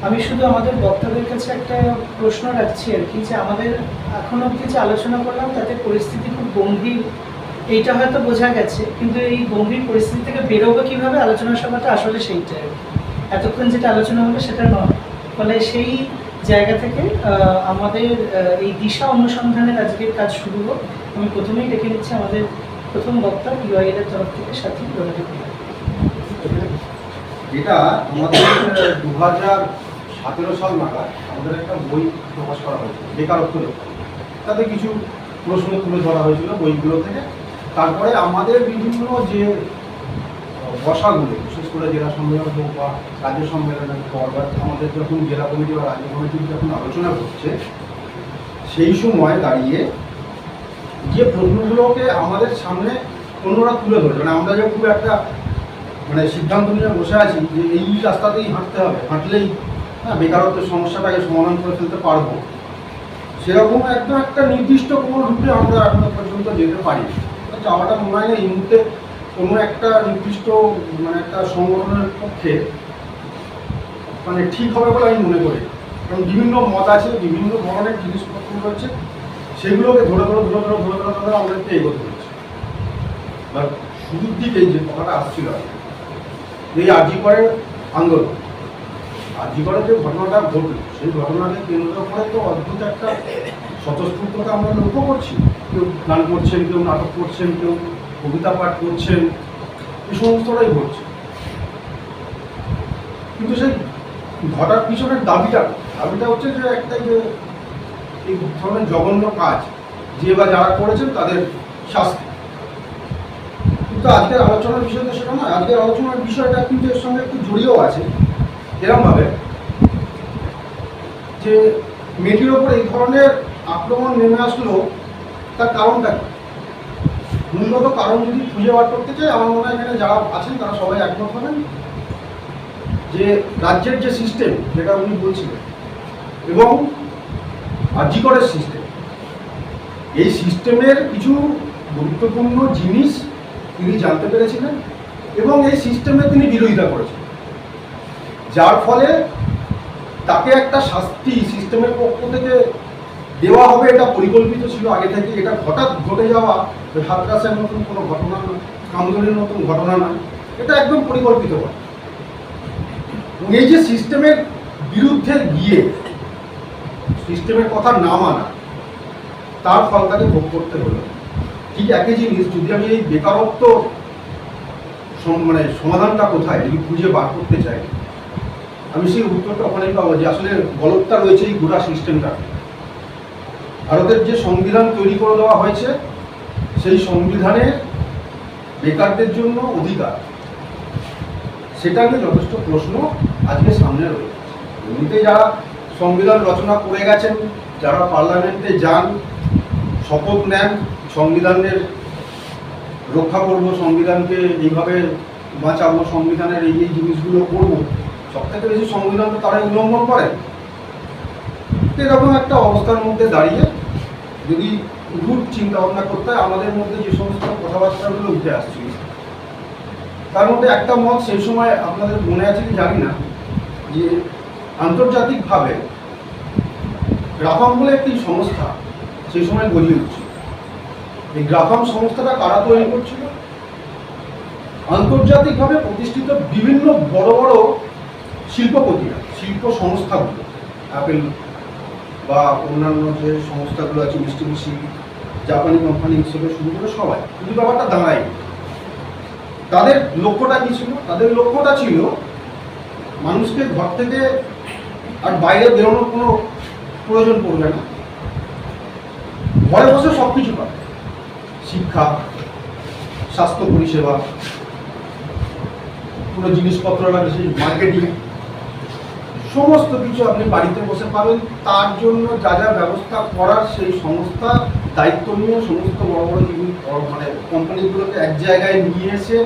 আমি শুধু আমাদের বক্তাদের কাছে একটা প্রশ্ন রাখছি আর কি, যে আমাদের এখন অবধি যে আলোচনা করলাম তাতে পরিস্থিতি খুব গম্ভীর, এইটা হয়তো বোঝা গেছে, কিন্তু এই গম্ভীর পরিস্থিতি থেকে বেরোবে কিভাবে আলোচনা সভাটা আসলে সেইটাই। এতক্ষণ যেটা আলোচনা হলো সেটা নয়। ফলে সেই জায়গা থেকে আমাদের এই দিশা অনুসন্ধানের আজকের কাজ শুরু হোক। আমি প্রথমেই ডেকে নিচ্ছি আমাদের প্রথম বক্তা ইউআইএল এর তরফ থেকে সাথী রোনালী কুমার। এটা আমাদের 2017 সাল নাগাদ আমাদের একটা বই প্রকাশ করা হয়েছিল, বেকারত্ব লেখা। তাতে কিছু প্রশ্ন তুলে ধরা হয়েছিল বইগুলো থেকে। তারপরে আমাদের বিভিন্ন যে বসাগুলো, বিশেষ করে জেলা সম্মেলন হোক বা রাজ্য সম্মেলনের পর বা আমাদের যখন জেলা কমিটি বা রাজ্য কমিটির যখন আলোচনা করছে, সেই সময় দাঁড়িয়ে যে প্রশ্নগুলোকে আমাদের সামনে অন্যরা তুলে ধরে, মানে আমরা যে খুব একটা সিদ্ধান্ত নিয়ে বসে আছি যে এই রাস্তাতেই হাঁটতে হবে, হাঁটলেই বেকারত্বের সমস্যাটাকে সমাধান করে ফেলতে পারবো, সেরকম একদম একটা নির্দিষ্ট কোনো রূপে আমরা এখনো পর্যন্ত যেতে পারি। যাওয়াটা মনে হয় না এই মুহূর্তে কোনো একটা নির্দিষ্ট একটা সংগঠনের পক্ষে ঠিক হবে বলে আমি মনে করি। কারণ বিভিন্ন মত আছে, বিভিন্ন ধরনের জিনিসপত্র রয়েছে, সেগুলোকে ধরে আমাদেরকে এগোতে হচ্ছে। এবার শুরুর দিকে যে কথাটা আসছিল এই আরজিকরের আন্দোলন, আরজিকরের যে ঘটনাটা ঘটল, সেই ঘটনাকে কেন্দ্র করে তো অদ্ভুত একটা স্বতঃস্ফূর্ততা আমরা লক্ষ্য করছি। কেউ গান করছেন, কেউ নাটক করছেন, কেউ কবিতা পাঠ করছেন, এই সমস্তটাই ঘটছে। কিন্তু সেই ঘটার পিছনের দাবিটা হচ্ছে যে একটা যে এই ধরনের জঘন্য কাজ যে বা যারা করেছেন তাদের শাস্তি। কিন্তু আজকের আলোচনার বিষয় তো সেটা নয়। আজকের আলোচনার বিষয়টা কিন্তু এর সঙ্গে একটু জড়িয়েও আছে, এরমভাবে যে মেয়েটির ওপর এই ধরনের আক্রমণ নেমে আসলো, তার কারণটা কি? মূলত কারণ যদি খুঁজে বার করতে চাই, আমার মনে হয় এখানে যারা আছেন তারা সবাই একমত হবেন যে রাজ্যের যে সিস্টেম, যেটা উনি বলছিলেন, এবং আরজিকরের সিস্টেম, এই সিস্টেমের কিছু গুরুত্বপূর্ণ জিনিস তিনি জানতে পেরেছিলেন এবং এই সিস্টেমে তিনি বিরোধিতা করেছিলেন, যার ফলে তাকে একটা শাস্তি সিস্টেমের পক্ষ থেকে দেওয়া হবে, এটা পরিকল্পিত ছিল আগে থেকে। এটা হঠাৎ ঘটে যাওয়া হাতরাসের মতন কোনো ঘটনা নয়, কামদুনির মতন ঘটনা নয়, এটা একদম পরিকল্পিত হয়। এই যে সিস্টেমের বিরুদ্ধে গিয়ে সিস্টেমের কথা না মানা, তার ফল তাকে ভোগ করতে হলো। ঠিক একই জিনিস যদি আমি এই বেকারত্ব সমাধানটা কোথায় যদি খুঁজে বার করতে চাই, আমি সেই উত্তরটা ওখানেই পাবো যে আসলে গলতটা রয়েছে এই গোটা সিস্টেমটা। ভারতের যে সংবিধান তৈরি করে দেওয়া হয়েছে, সেই সংবিধানে বেকারদের জন্য অধিকার, সেটা নিয়ে যথেষ্ট প্রশ্ন আজকে সামনে রয়েছে। এমনিতে যারা সংবিধান রচনা করে গেছেন, যারা পার্লামেন্টে যান, শপথ নেন সংবিধানের রক্ষা করব, সংবিধানকে এইভাবে বাঁচাবো, সংবিধানের এই জিনিসগুলো করবো, সব থেকে বেশি সংবিধান তো তারাই উল্লঙ্ঘন করেন। এরকম একটা অবস্থার মধ্যে দাঁড়িয়ে যদি রুট চিন্তা ভাবনা করতে হয়, আমাদের মধ্যে যে সমস্ত কথাবার্তাগুলো উঠে আসছে, তার মধ্যে একটা মত সেই সময় আপনাদের মনে আছে কি জানি না, যে আন্তর্জাতিকভাবে গ্রাফাম বলে একটি সংস্থা সেই সময় গড়িয়ে উঠছিল। এই গ্রাফাম সংস্থাটা কারা তৈরি করছিল? আন্তর্জাতিকভাবে প্রতিষ্ঠিত বিভিন্ন বড় বড় শিল্পপতিরা, শিল্প সংস্থাগুলো, অ্যাপেল বা অন্যান্য যে সংস্থাগুলো আছে, মিস্টিমিশি, জাপানি কোম্পানি হিসেবে শুরু করে সবাই, কিন্তু ব্যাপারটা দাঁড়ায়। তাদের লক্ষ্যটা কি ছিল? তাদের লক্ষ্যটা ছিল মানুষকে ঘর থেকে আর বাইরে বেরোনোর কোনো প্রয়োজন পড়বে না, ঘরে বসে সব কিছু পাবে। শিক্ষা, স্বাস্থ্য পরিষেবা, কোনো জিনিসপত্র লাগে সেই মার্কেটিং, সমস্ত কিছু আপনি বাড়িতে বসে পাবেন। তার জন্য যা যা ব্যবস্থা করার সেই সংস্থা দায়িত্ব নিয়ে সমস্ত বড় বড় জিনিস কোম্পানিগুলোকে এক জায়গায় নিয়ে এসে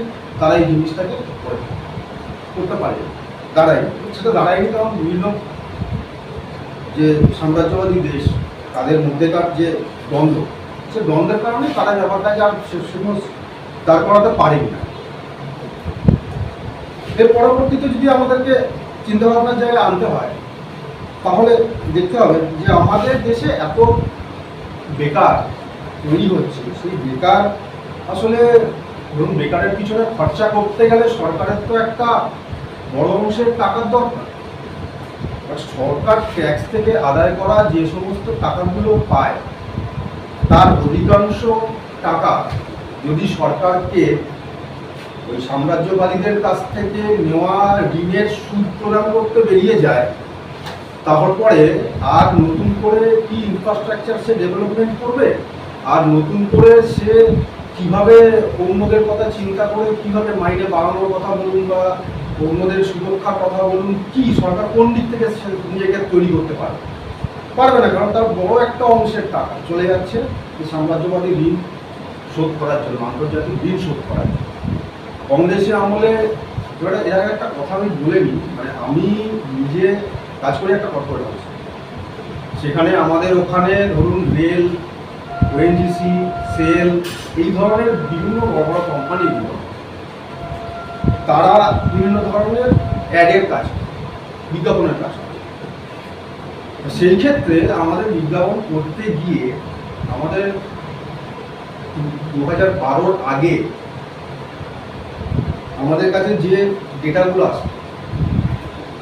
তারা এই জিনিসটাকে করতে পারে। সেটা দাঁড়ায়নি, কারণ বিভিন্ন যে সাম্রাজ্যবাদী দেশ তাদের মধ্যেকার যে দ্বন্দ্ব, সে দ্বন্দ্বের কারণে তারা ব্যাপারটাকে আর দাঁড় করাতে পারেনি না। এর পরবর্তীতে যদি আমাদেরকে চিন্তাভাবনার জায়গায় আনতে হয়, তাহলে দেখতে হবে যে আমাদের দেশে এত বেকার তৈরি হচ্ছে, সেই বেকার আসলে ধরুন বেকারের পিছনে খরচা করতে গেলে সরকারের তো একটা বড় অংশের টাকার দরকার। সরকার ট্যাক্স থেকে আদায় করা যে সমস্ত টাকাগুলো পায় তার অধিকাংশ টাকা যদি সরকারকে ওই সাম্রাজ্যবাদীদের কাছ থেকে নেওয়া ঋণের সুদ প্রদান করতে বেরিয়ে যায়, তারপরে আর নতুন করে কি ইনফ্রাস্ট্রাকচার সে ডেভেলপমেন্ট করবে, আর নতুন করে সে কিভাবে অন্যদের কথা চিন্তা করে কিভাবে মাইনে বাড়ানোর কথা বলুন বা অন্যদের সুরক্ষার কথা বলুন, কি সরকার কোন দিক থেকে সে নিজেকে তৈরি করতে পারবে না, কারণ তার বড় একটা অংশের টাকা চলে যাচ্ছে এই সাম্রাজ্যবাদী ঋণ শোধ করার জন্য, আন্তর্জাতিক ঋণ শোধ করার জন্য। কংগ্রেসের আমলে এর আগে একটা কথা আমি বলে নিই, মানে আমি নিজে কাজ করে একটা কর্পোরেট হাউস, সেখানে আমাদের ওখানে ধরুন রেল, ওএনজিসি, সেল, এই ধরনের বিভিন্ন বড় বড় কোম্পানিগুলো তারা বিভিন্ন ধরনের অ্যাডের কাজ, বিজ্ঞাপনের কাজ করে। সেই ক্ষেত্রে আমাদের বিজ্ঞাপন করতে গিয়ে আমাদের 2012-র আগে আমাদের কাছে যে ডেটাগুলো আসে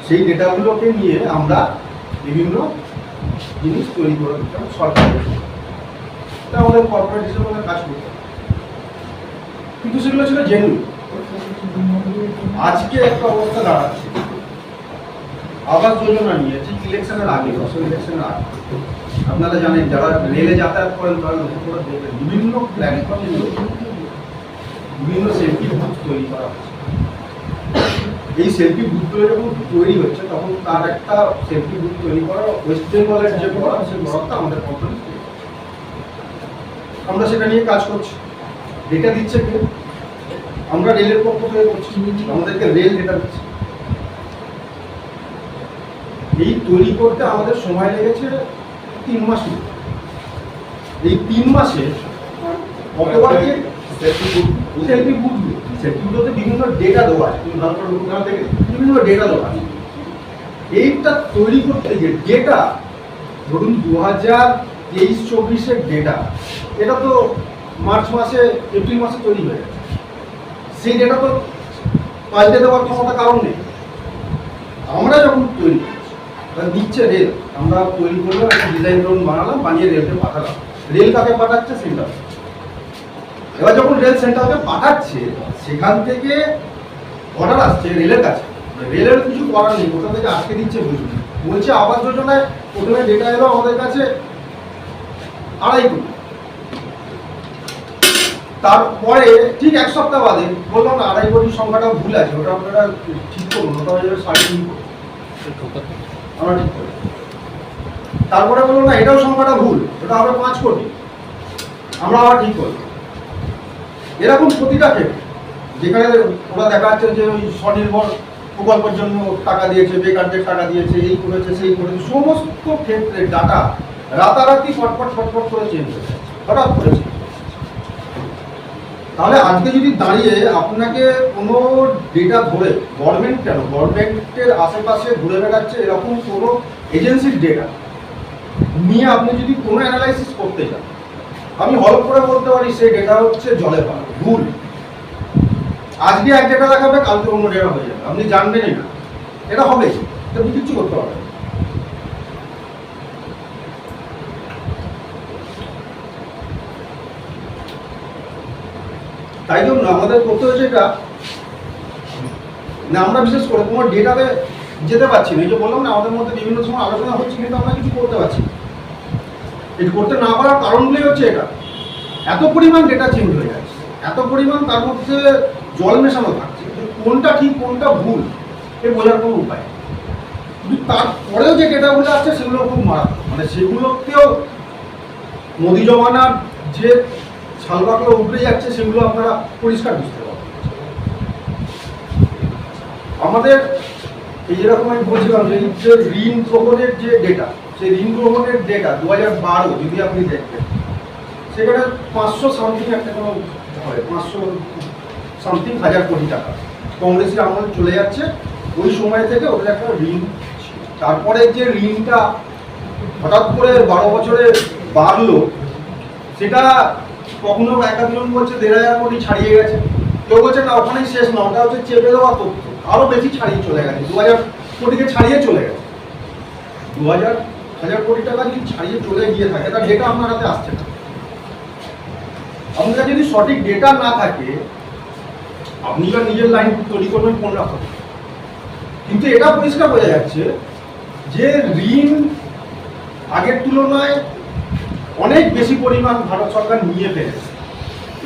সেই ডেটাগুলোকে নিয়ে আমরা বিভিন্ন জিনিস তৈরি করে দিতাম সরকারের, এটা আমাদের কর্পোরেট হিসেবে আমরা কাজ করতাম, কিন্তু সেগুলো ছিল জেনুইন। আজকে একটা অবস্থা দাঁড়াচ্ছে আবাস যোজনা নিয়ে, ঠিক ইলেকশনের আগে, আসল ইলেকশনের আগে আপনারা জানেন যারা রেলে যাতায়াত করেন তারা লক্ষ্য করে দেখবেন বিভিন্ন প্ল্যাটফর্মে বিভিন্ন সেলফি বুথ তৈরি করা হচ্ছে। এই সেলফি বুথগুলো যখন তৈরি হচ্ছে তখন তার একটা সেলফি বুথ তৈরি করা ওয়েস্ট বেঙ্গলের যে বরাদ, সেই বরাদটা আমাদের কোম্পানি, আমরা সেটা নিয়ে কাজ করছি। ডেটা দিচ্ছে কে? আমরা রেলের পক্ষ থেকে করছি, আমাদেরকে রেল ডেটা দিচ্ছে। এই তৈরি করতে আমাদের সময় লেগেছে 3 মাস। এই 3 মাসে কতবার সেলফি বুথগুলোতে বিভিন্ন ডেটা দেওয়া আছে, তুমি ভালো করে লোকনাথ থেকে বিভিন্ন ডেটা দেওয়া আছে। এইটা তৈরি করতে গিয়ে ডেটা ধরুন 2023-24-এর ডেটা, এটা তো মার্চ মাসে, এপ্রিল মাসে তৈরি হয়ে গেছে। সেই ডেটা তো পাল্টে দেওয়ার ক্ষমতা কারণ নেই। আমরা যখন তৈরি দিচ্ছে রেল, আমরা তৈরি করলাম, একটা ডিজাইন রুম বানালাম, বানিয়ে রেলকে পাঠালাম। রেল কাকে পাঠাচ্ছে? সেন্টার। এবার যখন রেল সেন্টারকে পাঠাচ্ছে, সেখান থেকে অর্ডার আসছে রেলের কাছে, রেলের কিছু করার নেই, কোথা থেকে আজকে দিচ্ছে বুঝুন। বলছে আবাস যোজনায় প্রথমে ডেটা এলো আমাদের কাছে 2.5 কোটি, তারপরে ঠিক 1 সপ্তাহ বাদে বললাম না 2.5 কোটির সংখ্যাটা ভুল আছে, ওটা আপনারা ঠিক করুন, ওটা হয়ে যাবে 3.5 কোটি, আমরা ঠিক করি। তারপরে বললো না এটাও সংখ্যাটা ভুল, ওটা হবে 5 কোটি, আমরা আবার ঠিক করি। এরকম প্রতিটা ক্ষেত্রে যেখানে ওরা দেখা যাচ্ছে যে ওই স্বনির্ভর প্রকল্পের জন্য টাকা দিয়েছে, বেকারদের টাকা দিয়েছে, এই করেছে সেই করেছে, সমস্ত ক্ষেত্রে ডাটা রাতারাতি ফটফট করে চেঞ্জ হয়ে যাচ্ছে, হঠাৎ করে চেঞ্জ। তাহলে আজকে যদি দাঁড়িয়ে আপনাকে কোনো ডেটা ধরে, গভর্নমেন্ট কেন, গভর্নমেন্টের আশেপাশে ঘুরে বেড়াচ্ছে এরকম কোনো এজেন্সির ডেটা নিয়ে আপনি যদি কোনো অ্যানালাইসিস করতে চান, আমি হলফ করে বলতে পারি সেই ডেটা হচ্ছে জলে পাওয়া ভুল। আজকে এক ডেটা দেখাবে, কালকে অন্য ডেটা হয়ে যাবে, আপনি জানবেনই না, এটা হবে, আপনি কিচ্ছু করতে পারবেন। তাই জন্য আমাদের করতে হয়েছে এটা, না আমরা বিশেষ করে কোনো ডেটাতে যেতে পারছি না। এই যে বললাম না আমাদের মধ্যে বিভিন্ন সময় আলোচনা হচ্ছে কিন্তু আমরা কিছু করতে পারছি না। এটা করতে না পারার কারণগুলোই হচ্ছে এটা, এত পরিমাণ ডেটা চেঞ্জ হয়ে যাচ্ছে, এত পরিমাণ তার মধ্যে জল মেশানো থাকছে, কোনটা ঠিক কোনটা ভুল এ বোঝার কোনো উপায়। কিন্তু তারপরেও যে ডেটাগুলো আছে সেগুলো খুব মারাত্মক, মানে সেগুলোকেও মোদি জমানার যে শালবাকগুলো উঠে যাচ্ছে সেগুলো আপনারা পরিষ্কার বুঝতে পারবেন। আমাদের এই যেরকম আমি বলছিলাম যে ঋণ গ্রহণের যে ডেটা, সেই ঋণ গ্রহণের ডেটা 2012 যদি আপনি দেখবেন, সেখানে 500 সামথিং একটা কোনো হয়, 500 সামথিং হাজার কোটি টাকা কংগ্রেসের আমল চলে যাচ্ছে। ওই সময় থেকে ওদের একটা ঋণ ছিল। তারপরে যে ঋণটা হঠাৎ করে 12 বছরে বাড়লো, সেটা কখনো একাধিক বলছে 1,500 কোটি ছাড়িয়ে গেছে, কেউ বলছে না ওখানেই শেষ না, ওটা হচ্ছে চেপে দেওয়া তথ্য, আরো বেশি ছাড়িয়ে চলে গেছে, 2,000 কোটিকে ছাড়িয়ে চলে গেছে। 2,000 কোটি টাকা যদি ছাড়িয়ে চলে গিয়ে থাকে, তার ডেটা আপনার হাতে আসছে না। আপনার যদি সঠিক ডেটা না থাকে, আপনি বা নিজের লাইন তৈরি করবেন কোন রকম। কিন্তু এটা পরিষ্কার বোঝা যাচ্ছে যে ঋণ আগের তুলনায় অনেক বেশি পরিমাণ ভারত সরকার নিয়ে ফেলেছে।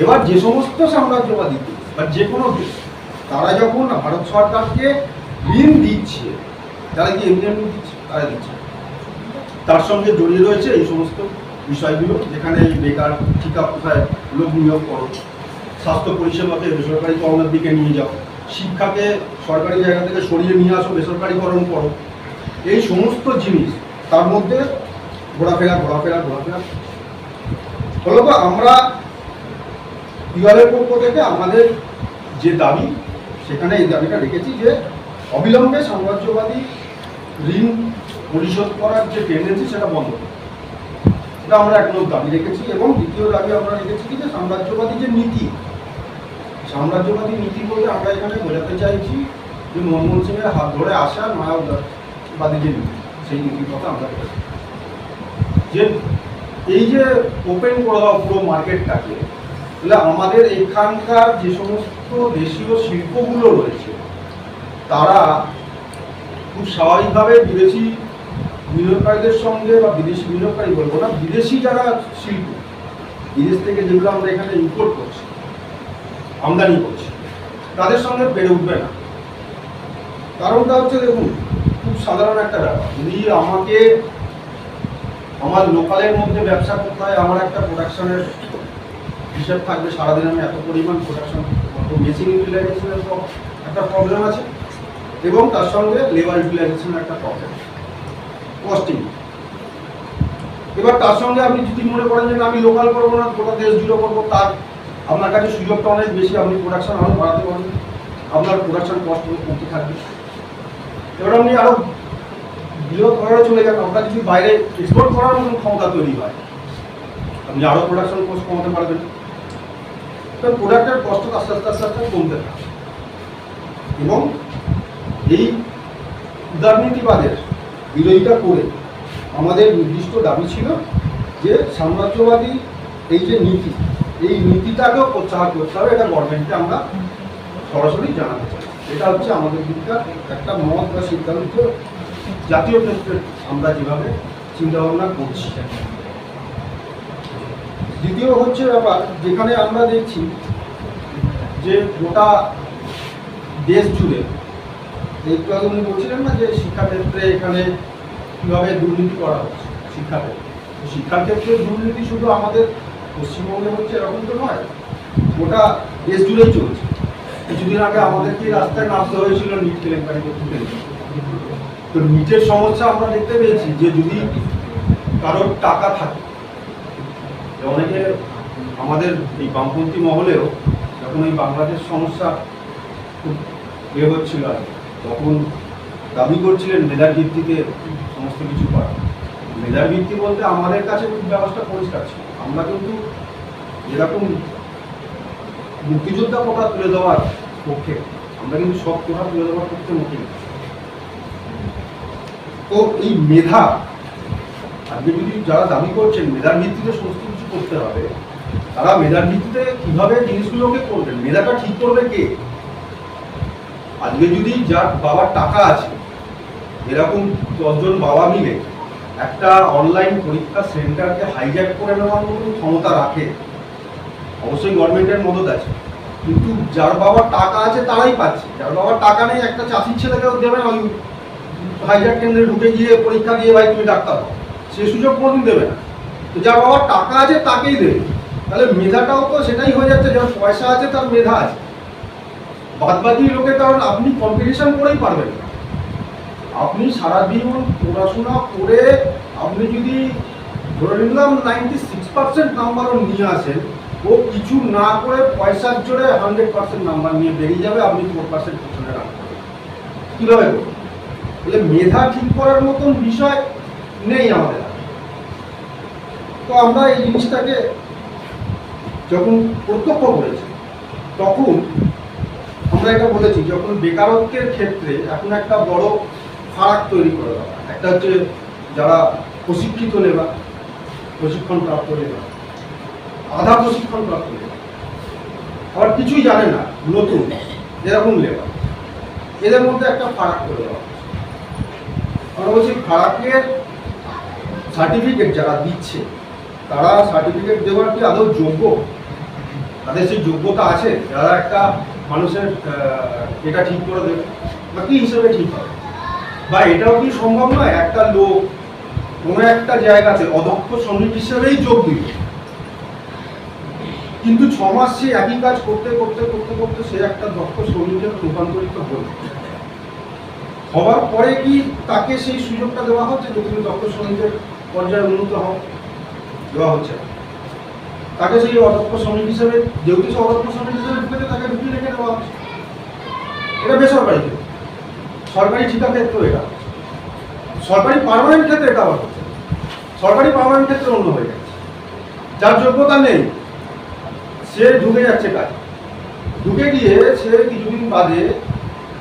এবার যে সমস্ত সাম্রাজ্যবাদী বা যে কোনো দেশ, তারা যখন ভারত সরকারকে ঋণ দিচ্ছে, তারা কি এমনি এমনি দিচ্ছে? তারা দিচ্ছে। তার সঙ্গে জড়িয়ে রয়েছে এই সমস্ত বিষয়গুলো, যেখানে এই বেকার ঠিকা কোথায় লোক নিয়োগ করো, স্বাস্থ্য পরিষেবাকে বেসরকারিকরণের দিকে নিয়ে যাও, শিক্ষাকে সরকারি জায়গা থেকে সরিয়ে নিয়ে আসো, বেসরকারিকরণ করো, এই সমস্ত জিনিস তার মধ্যে ঘোরাফেরা। ফলত আমরা ইউআরের পক্ষ থেকে আমাদের যে দাবি, সেখানে এই দাবিটা রেখেছি যে অবিলম্বে সাম্রাজ্যবাদী ঋণ পরিশোধ করার যে টেন্ডেন্সি, সেটা বন্ধ করতে। এটা আমরা এক নম্বর দাবি রেখেছি। এবং দ্বিতীয় দাবি আমরা রেখেছি কি, যে সাম্রাজ্যবাদী যে নীতি, সাম্রাজ্যবাদী নীতি বলতে আমরা এখানে বোঝাতে চাইছি যে মনমোহন সিংয়ের হাত ধরে আসা মায়াবাদী যে নীতি, সেই নীতির কথা আমরা বলছি। যে এই যে ওপেন করে দেওয়া পুরো মার্কেটটাকে, তাহলে আমাদের এখানকার যে সমস্ত দেশীয় শিল্পগুলো রয়েছে, তারা খুব স্বাভাবিকভাবে বিদেশি বিনিয়োগকারীদের সঙ্গে, বা বিদেশি বিনিয়োগকারী বলবো না, বিদেশি যারা শিল্প, বিদেশ থেকে যেগুলো আমরা এখানে ইম্পোর্ট করছি, আমদানি করছি, তাদের সঙ্গে পেরে উঠবে না। কারণটা হচ্ছে, দেখুন, খুব সাধারণ একটা ব্যাপার। যদি আমাকে আমার লোকালের মধ্যে ব্যবসা করতে হয়, আমার একটা প্রোডাকশনের হিসাব থাকবে, সারাদিন আমি এত পরিমাণ প্রোডাকশন করবো, মেশিন ইউটিলাইজেশনের একটা প্রবলেম আছে, এবং তার সঙ্গে লেবার ইউটিলাইজেশনের একটা প্রবলেম, কস্টিং। এবার তার সঙ্গে আপনি যদি মনে করেন যে আমি লোকাল করবো না, গোটা দেশ জুড়ে করবো, তার আপনার কাছে সুযোগটা অনেক বেশি, আপনি প্রোডাকশন আরও বাড়াতে পারবেন, আপনার প্রোডাকশন কস্ট কমতে থাকবে। এবার আপনি আরও বৃহৎ করার চলে যান, আপনার যদি বাইরে এক্সপোর্ট করার মতন ক্ষমতা তৈরি হয়, আপনি আরও প্রোডাকশন কস্ট কমাতে পারবেন। তো প্রোডাক্টের কষ্ট আস্তে আস্তে আস্তে আস্তে কমতে থাকে। এবং এই উদারনীতিবাদের বিরোধিতা করে আমাদের নির্দিষ্ট দাবি ছিল যে সাম্রাজ্যবাদী এই যে নীতি, এই নীতিটাকেও প্রত্যাহার করতে হবে। এটা গভর্নমেন্টকে আমরা সরাসরি জানাতে চাই। এটা হচ্ছে আমাদের দিককার একটা মত বা সিদ্ধান্ত, জাতীয় ক্ষেত্রে আমরা যেভাবে চিন্তাভাবনা করছি। দ্বিতীয় হচ্ছে ব্যাপার, যেখানে আমরা দেখছি যে গোটা দেশ জুড়ে, একটু আগে উনি বলছিলেন না যে শিক্ষাক্ষেত্রে এখানে কীভাবে দুর্নীতি করা হচ্ছে। শিক্ষার ক্ষেত্রে দুর্নীতি শুধু আমাদের পশ্চিমবঙ্গে হচ্ছে এরকম তো নয়, গোটা দেশ জুড়েই চলছে। কিছুদিন আগে আমাদেরকে রাস্তায় নামতে হয়েছিল নিট কেলেঙ্কারি করতে গেলে। তো নিটের সমস্যা আমরা দেখতে পেয়েছি যে যদি কারোর টাকা থাকে, অনেকে আমাদের এই বামপন্থী মহলেও যখন এই বাংলাদেশ সমস্যা খুব হচ্ছিল, তখন দাবি করছিলেন মেধার ভিত্তিতে সমস্ত কিছু করা। মেধার ভিত্তি বলতে আমাদের কাছে খুব ব্যবস্থা পরিষ্কার ছিল। আমরা কিন্তু যেরকম মুক্তিযোদ্ধা কোটা তুলে দেওয়ার পক্ষে, আমরা কিন্তু সব কোটা তুলে দেওয়ার পক্ষে মুক্তি। তো এই মেধা, আজকে যদি যারা দাবি করছেন মেধার ভিত্তিতে সমস্ত কিছু করতে হবে, তারা মেধার ভিত্তিতে কিভাবে জিনিসগুলোকে করবেন? মেধাটা ঠিক করবে কে? আজকে যদি যার বাবার টাকা আছে, এরকম 10 জন বাবা মিলে একটা অনলাইন পরীক্ষা সেন্টারকে হাইজ্যাক করে নেওয়ার মতো ক্ষমতা রাখে, অবশ্যই গভর্নমেন্টের মদত আছে, কিন্তু যার বাবার টাকা আছে তারাই পাচ্ছে। যার বাবার টাকা নেই, একটা চাষির ছেলেকেও দেবেন ওই হাইজ্যাক কেন্দ্রে ঢুকে গিয়ে পরীক্ষা দিয়ে ভাই তুমি ডাক্তার হও, সে সুযোগ কোনোদিন দেবে না। তো যার বাবার টাকা আছে তাকেই দেবে। তাহলে মেধাটাও তো সেটাই হয়ে যাচ্ছে, যার পয়সা আছে তার মেধা আছে। বাদবাকি লোকে, কারণ আপনি কম্পিটিশন করেই পারবেন না। আপনি সারা জীবন পড়াশোনা করে আপনি যদি ধরে নিলাম 96% নাম্বারও নিয়ে আসেন, ও কিছু না করে পয়সার জোরে 100% নাম্বার নিয়ে বেরিয়ে যাবে, আপনি 4% পিছনে রাখবেন। কীভাবে করবেন? তাহলে মেধা ঠিক করার মতন বিষয় নেই আমাদের। তো আমরা এই জিনিসটাকে যখন প্রত্যক্ষ করেছি তখন আমরা এটা বলেছি, যখন বেকারত্বের ক্ষেত্রে এখন একটা বড় ফারাক তৈরি করে দেওয়া। একটা হচ্ছে যারা প্রশিক্ষিত লেবার, প্রশিক্ষণপ্রাপ্ত লেবার, আধা প্রশিক্ষণপ্রাপ্ত লেবার, আবার কিছুই জানে না নতুন এরকম লেবার, এদের মধ্যে একটা ফারাক করে দেওয়া। আমরা বলছি ফারাকের সার্টিফিকেট যারা দিচ্ছে তারা সার্টিফিকেট দেওয়ার কি আদৌ যোগ্য? তাদের সেই যোগ্যতা আছে যারা একটা মানুষের এটা ঠিক করে দেবে, বা কি হিসেবে ঠিক হবে? বা এটাও কি সম্ভব নয় একটা লোক কোনো একটা জায়গাতে অদক্ষ শ্রমিক হিসেবেই যোগ দিবে, কিন্তু 6 মাস সে একই কাজ করতে করতে করতে করতে সে একটা দক্ষ শ্রমিকে রূপান্তরিত হওয়ার পরে কি তাকে সেই সুযোগটা দেওয়া হচ্ছে যে তুমি দক্ষ শ্রমিকের পর্যায়ে উন্নত হও? দেওয়া হচ্ছে না। তাকে সেই অদক্ষ শ্রমিক হিসেবে, যেহেতু সে অদক্ষ শ্রমিক হিসেবে ঢুকেছে, তাকে ঢুকিয়ে রেখে দেওয়া হচ্ছে। এটা বেসরকারি ক্ষেত্রে। সরকারি ঠিকা ক্ষেত্রেও এটা, সরকারি পার্মানেন্ট ক্ষেত্রে এটা আবার হচ্ছে। সরকারি পার্মানেন্ট ক্ষেত্রে অন্য হয়ে যাচ্ছে। যার যোগ্যতা নেই সে ঢুকে যাচ্ছে কাজ, ঢুকে গিয়ে সে কিছুদিন বাদে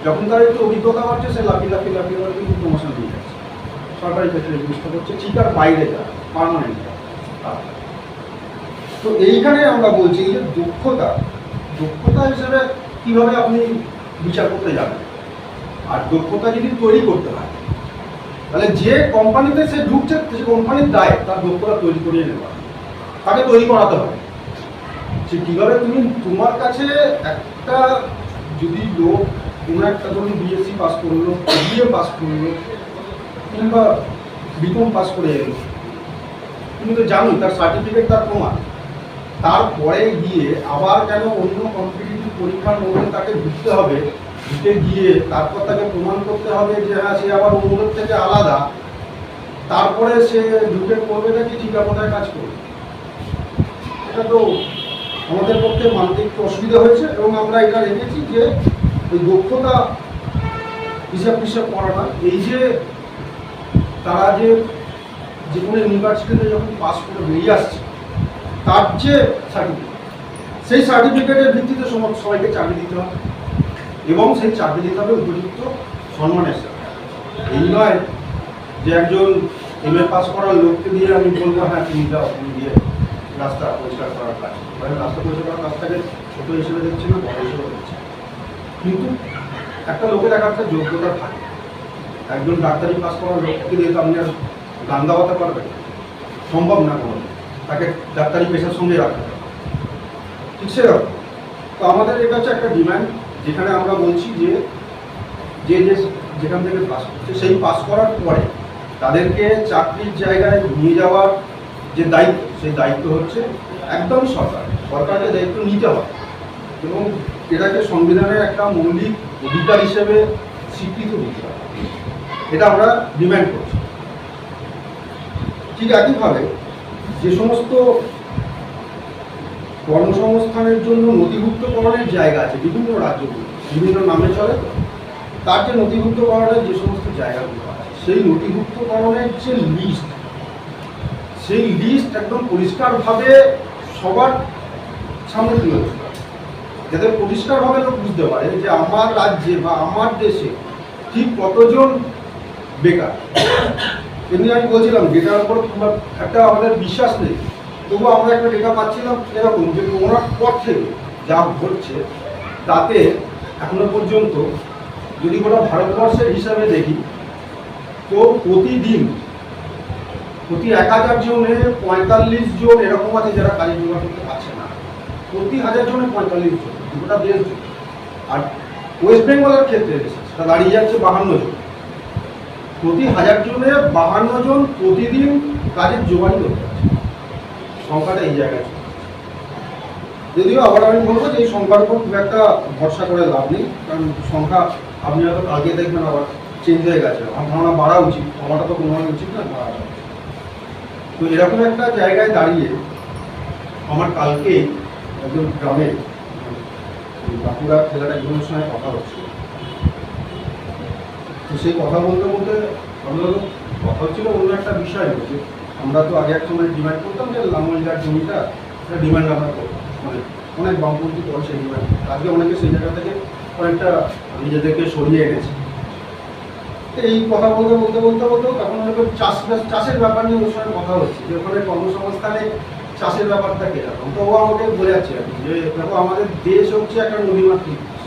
যখন তার একটু অভিজ্ঞতা বাড়ছে সে লাফি লাফি লাফি লাফি কিন্তু প্রমোশন দিয়ে যাচ্ছে। সরকারি ক্ষেত্রে এই জিনিসটা করছে, ঠিক আর বাইরে যা পার্মানেন্ট। তো এইখানে আমরা বলছি যে দক্ষতা হিসেবে কিভাবে আপনি বিচার করতে যাবেন। আর দক্ষতা যদি তৈরি করতে হয় তাহলে যে কোম্পানিতে সে ঢুকছে সে কোম্পানির দায় তার দক্ষতা তৈরি করিয়ে নেওয়া, তাকে তৈরি করাতে হবে। সে কীভাবে তুমি তোমার কাছে একটা যদি লোক কোনো একটা ধরুন বিএসসি পাস করলো, বিএ পাস করলো, কিংবা বিকম পাস করে এলো, তুমি তো জানোই তার সার্টিফিকেট তার প্রমাণ। তারপরে গিয়ে আবার কেন অন্য কম্পিটিটিভ পরীক্ষার মধ্যে তাকে ঢুকতে হবে, ঢুকে গিয়ে তারপর তাকে প্রমাণ করতে হবে যে হ্যাঁ সে আবার অন্যদের থেকে আলাদা, তারপরে সে ঢুকে করবে নাকি ঠিকাপথায় কাজ করবে? এটা তো আমাদের পক্ষে মানতে একটু অসুবিধা হয়েছে, এবং আমরা এটা রেখেছি যে ওই দক্ষতা হিসাব করা না। এই যে তারা যে কোনো ইউনিভার্সিটিতে যখন পাস করে বেরিয়ে আসছে তার যে সার্টিফিকেট, সেই সার্টিফিকেটের ভিত্তিতে সবাইকে চাকরি দিতে হবে, এবং সেই চাকরি দিতে হবে উপযুক্ত সম্মানের সাথে। এই নয় যে একজন এমএ পাস করার লোককে দিয়ে আমি বলবো হ্যাঁ তুমি যাও, তুমি দিয়ে রাস্তা পরিষ্কার করার কাজ, রাস্তা পরিষ্কার করার কাজটাকে ছোটো হিসেবে দেখছি না, বড় হিসেবে দেখছি। কিন্তু একটা লোকের একটা যোগ্যতা থাকে। একজন ডাক্তারি পাস করার লোককে দিয়ে তো আপনি আর গান গাওয়াতে পারবেন, সম্ভব না কোনো, তাকে ডাক্তারি পেশার সঙ্গে রাখতে হবে। ঠিক সেরকম তো আমাদের এটা হচ্ছে একটা ডিমান্ড, যেখানে আমরা বলছি যে যেখান থেকে পাস করছে সেই পাস করার পরে তাদেরকে চাকরির জায়গায় নিয়ে যাওয়ার যে দায়িত্ব, সেই দায়িত্ব হচ্ছে একদম সরকারকে দায়িত্ব নিতে হবে, এবং এটাকে সংবিধানের একটা মৌলিক অধিকার হিসেবে স্বীকৃত দিতে হবে। এটা আমরা ডিমান্ড করছি। ঠিক একইভাবে যে সমস্ত কর্মসংস্থানের জন্য নথিভুক্তকরণের জায়গা আছে বিভিন্ন রাজ্যগুলো, বিভিন্ন নামে চলে, তার যে নথিভুক্তকরণের যে সমস্ত জায়গাগুলো আছে সেই নথিভুক্তকরণের যে লিস্ট, সেই লিস্ট একদম পরিষ্কারভাবে সবার সামনে তুলে ধরতে হবে, যাতে পরিষ্কারভাবে লোক বুঝতে পারে যে আমার রাজ্যে বা আমার দেশে ঠিক কতজন বেকার। এমনি আমি বলছিলাম ডেটার উপর একটা আমাদের বিশ্বাস নেই, তবুও আমরা একটা ডেটা পাচ্ছিলাম এরকম যে করোনার পর থেকে যা ঘটছে তাতে এখনো পর্যন্ত যদি গোটা ভারতবর্ষের হিসাবে দেখি তো প্রতিদিন প্রতি 1000 জনে 45 জন এরকম আছে যারা কাজে জোগাড় করতে পারছে না। প্রতি 1000 জনে 45 জন, গোটা দেশ। আর ওয়েস্ট বেঙ্গলের ক্ষেত্রে সেটা দাঁড়িয়ে যাচ্ছে 52 জন। প্রতি 1000 জনে 52 জন প্রতিদিন কাজের জোগাড়ই করতে পারছে। সংখ্যাটা এই জায়গায়, যদিও আবার আমি বলবো যে এই সংখ্যার উপর খুব একটা ভরসা করে লাভ নেই, কারণ সংখ্যা আপনি হয়তো কালকে দেখবেন আবার চেঞ্জ হয়ে গেছে, আমরা বাড়া উচিত, কমাটা তো কমানো উচিত না, বাড়াটা। তো এরকম একটা জায়গায় দাঁড়িয়ে আমার কালকে একজন গ্রামের বাঁকুড়া জেলার একজনের সঙ্গে কথা হচ্ছে। তো সেই কথা বলতে বলতে আমাদের কথা হচ্ছিল অন্য একটা বিষয় হচ্ছে, আমরা তো আগে এক সময় ডিমান্ড করতাম যে লাঙ্গলজার জমিটা ডিমান্ড আমরা করতাম, মানে অনেক বামপন্থী দল সেই ডিমান্ড, আজকে অনেকে সেই জায়গা থেকে অনেকটা নিজেদেরকে সরিয়ে এনেছে। এই কথা বলতে বলতে বলতে বলতেও তখন হয়তো চাষের ব্যাপার নিয়ে ওর সঙ্গে কথা হচ্ছে যে ওখানে কর্মসংস্থানে চাষের ব্যাপারটা কিরকম। তো ও আমাকে বলে যাচ্ছে আর কি যে দেখো আমাদের দেশ হচ্ছে একটা নদীমাতৃক দেশ,